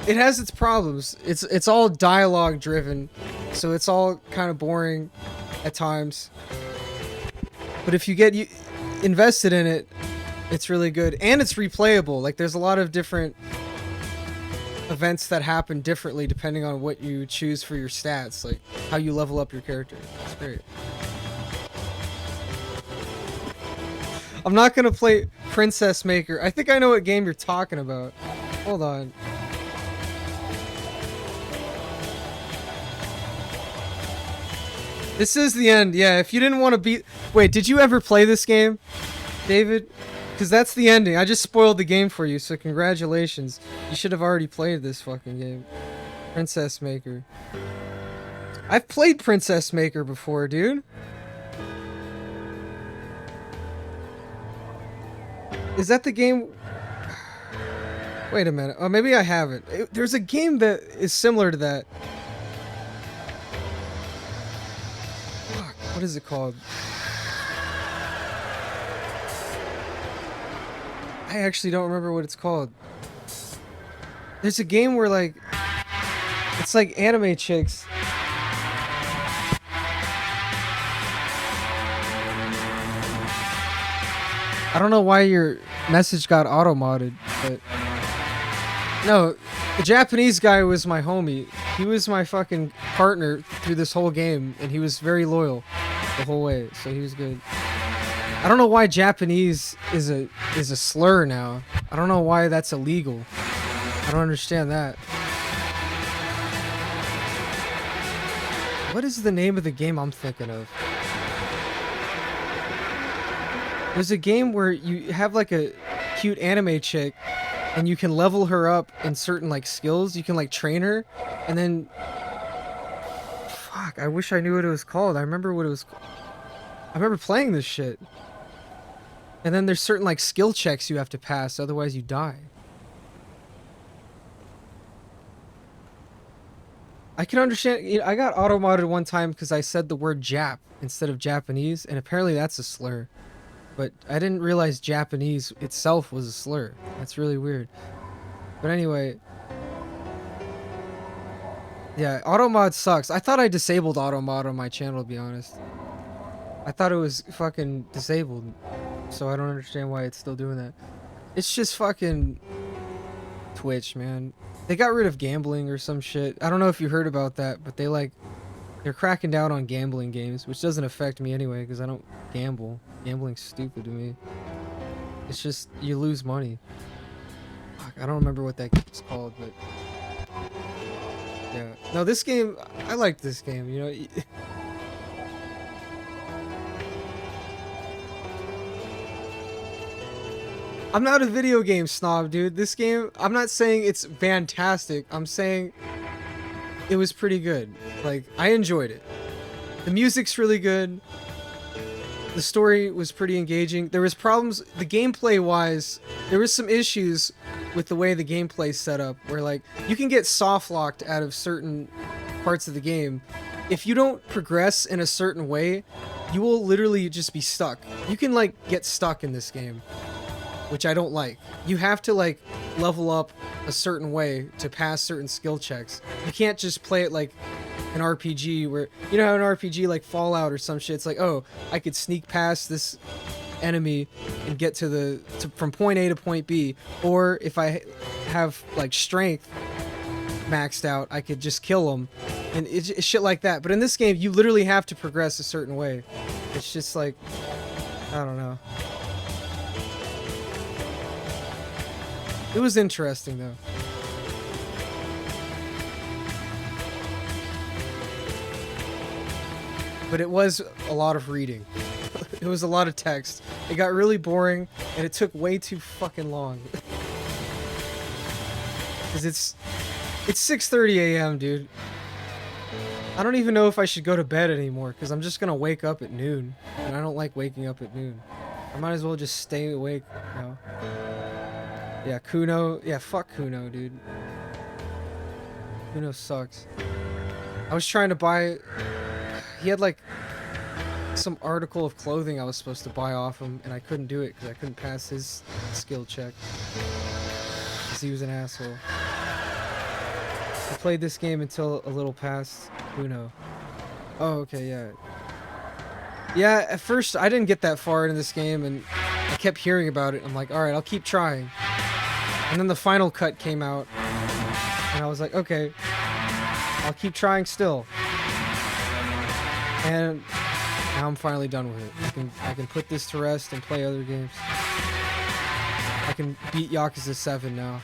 it has its problems. It's all dialogue driven, so it's all kind of boring at times. But if you get invested in it, it's really good, and it's replayable. Like there's a lot of different events that happen differently depending on what you choose for your stats, like how you level up your character. It's great. I'm not gonna play Princess Maker. I think I know what game you're talking about. Hold on. This is the end. Yeah, if you didn't want to beat... Wait, did you ever play this game, David? Because that's the ending. I just spoiled the game for you, so congratulations. You should have already played this fucking game. Princess Maker. I've played Princess Maker before, dude. Is that the game? Wait a minute. Oh, maybe I haven't. There's a game that is similar to that. Fuck, what is it called? I actually don't remember what it's called. There's a game where like it's like anime chicks. I don't know why your message got auto-modded, but... No, the Japanese guy was my homie. He was my fucking partner through this whole game, and he was very loyal the whole way, so he was good. I don't know why Japanese is a slur now. I don't know why that's illegal. I don't understand that. What is the name of the game I'm thinking of? There's a game where you have like a cute anime chick and you can level her up in certain like skills. You can like train her and then... Fuck, I wish I knew what it was called. I remember what it was called. I remember playing this shit. And then there's certain like skill checks you have to pass, otherwise you die. I can understand, you know, I got auto-modded one time because I said the word Jap instead of Japanese, and apparently that's a slur. But I didn't realize Japanese itself was a slur. That's really weird. But anyway. Yeah, auto-mod sucks. I thought I disabled auto-mod on my channel, to be honest. I thought it was fucking disabled. So I don't understand why it's still doing that. It's just fucking Twitch, man. They got rid of gambling or some shit. I don't know if you heard about that, but they like They're cracking down on gambling games, which doesn't affect me anyway because I don't gamble. Gambling's stupid to me. It's just you lose money. Fuck, I don't remember what that game's called, but yeah. No, this game, I like this game. You know. I'm not a video game snob, dude. This game, I'm not saying it's fantastic. I'm saying it was pretty good. Like, I enjoyed it. The music's really good. The story was pretty engaging. There was problems, the gameplay-wise, there was some issues with the way the gameplay's set up, where, like, you can get soft-locked out of certain parts of the game. If you don't progress in a certain way, you will literally just be stuck. You can, like, get stuck in this game, which I don't like. You have to, like, level up a certain way to pass certain skill checks. You can't just play it like an RPG where, you know how an RPG like Fallout or some shit, it's like, oh, I could sneak past this enemy and get from point A to point B, or if I have like strength maxed out, I could just kill them, and it's shit like that. But in this game, you literally have to progress a certain way. It's just like, I don't know. It was interesting though. But it was a lot of reading. It was a lot of text. It got really boring, and it took way too fucking long. Cause it's 6:30 a.m., dude. I don't even know if I should go to bed anymore, because I'm just gonna wake up at noon, and I don't like waking up at noon. I might as well just stay awake now. Yeah, Kuno. Yeah, fuck Kuno, dude. Kuno sucks. I was trying to buy... He had, like, some article of clothing I was supposed to buy off him, and I couldn't do it because I couldn't pass his skill check. Because he was an asshole. I played this game until a little past Kuno. Oh, okay, yeah. Yeah, at first I didn't get that far into this game, and I kept hearing about it. I'm like, alright, I'll keep trying. And then the final cut came out, and I was like, okay, I'll keep trying still. And now I'm finally done with it. I can put this to rest and play other games. I can beat Yakuza 7 now.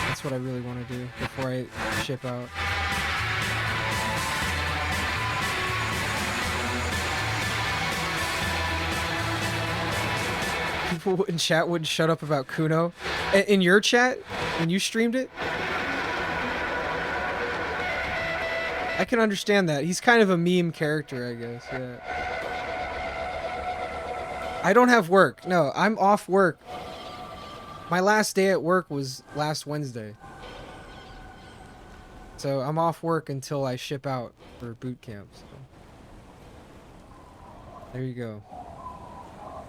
That's what I really want to do before I ship out. People in chat wouldn't shut up about Kuno. In your chat, when you streamed it, I can understand that. He's kind of a meme character, I guess. Yeah. I don't have work. No, I'm off work. My last day at work was last Wednesday. So I'm off work until I ship out for boot camp. So. There you go.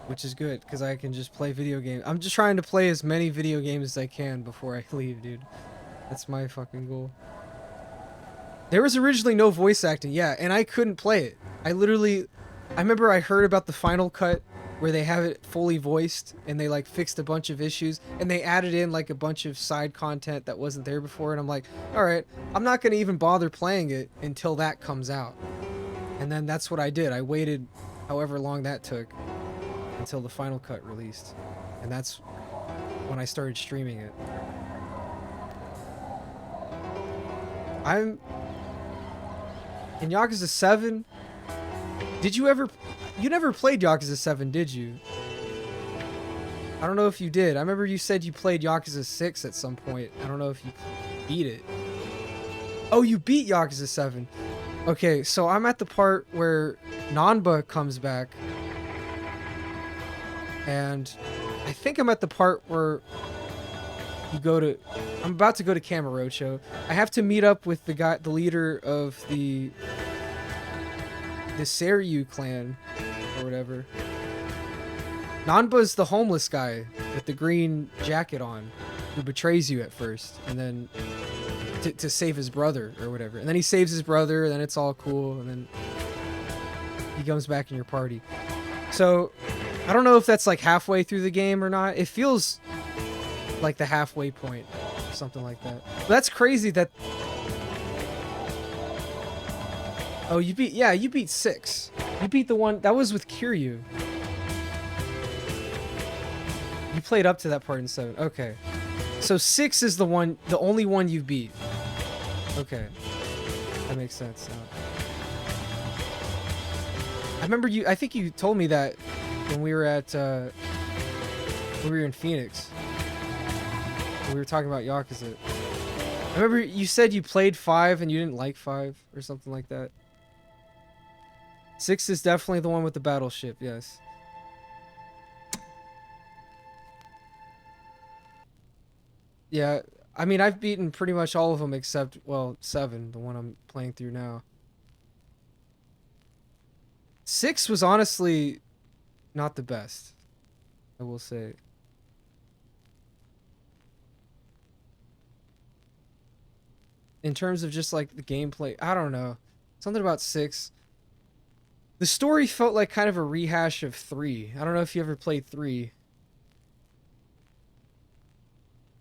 Which is good, because I can just play video games. I'm just trying to play as many video games as I can before I leave, dude. That's my fucking goal. There was originally no voice acting, yeah, and I couldn't play it. I remember I heard about the final cut where they have it fully voiced, and they like fixed a bunch of issues, and they added in like a bunch of side content that wasn't there before, and I'm like, alright, I'm not gonna even bother playing it until that comes out. And then that's what I did. I waited however long that took until the final cut released, and that's when I started streaming it. I'm in Yakuza 7. You never played Yakuza 7, did you? I don't know if you did. I remember you said you played Yakuza 6 at some point. I don't know if you beat it. Oh, you beat Yakuza 7. Okay, so I'm at the part where Nanba comes back, and I think I'm at the part where I'm about to go to Kamurocho. I have to meet up with the leader of the Seiryu clan, or whatever. Nanba's the homeless guy with the green jacket on, who betrays you at first, and then to save his brother, or whatever. And then he saves his brother, and then it's all cool, and then he comes back in your party. So, I don't know if that's like halfway through the game or not. It feels like the halfway point, something like that. But that's crazy that Oh, you beat, yeah, you beat 6. You beat the one, that was with Kiryu. You played up to that part in 7, okay. So 6 is the one, the only one you beat. Okay. That makes sense now. I remember you, I think you told me that when we were at, when we were in Phoenix. When we were talking about Yakuza. I remember you said you played 5 and you didn't like 5 or something like that. 6 is definitely the one with the battleship, yes. Yeah, I mean, I've beaten pretty much all of them except, well, 7, the one I'm playing through now. 6 was honestly not the best, I will say. In terms of just like the gameplay, I don't know. Something about 6. The story felt like kind of a rehash of 3. I don't know if you ever played 3.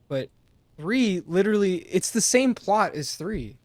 But 3, literally, it's the same plot as 3.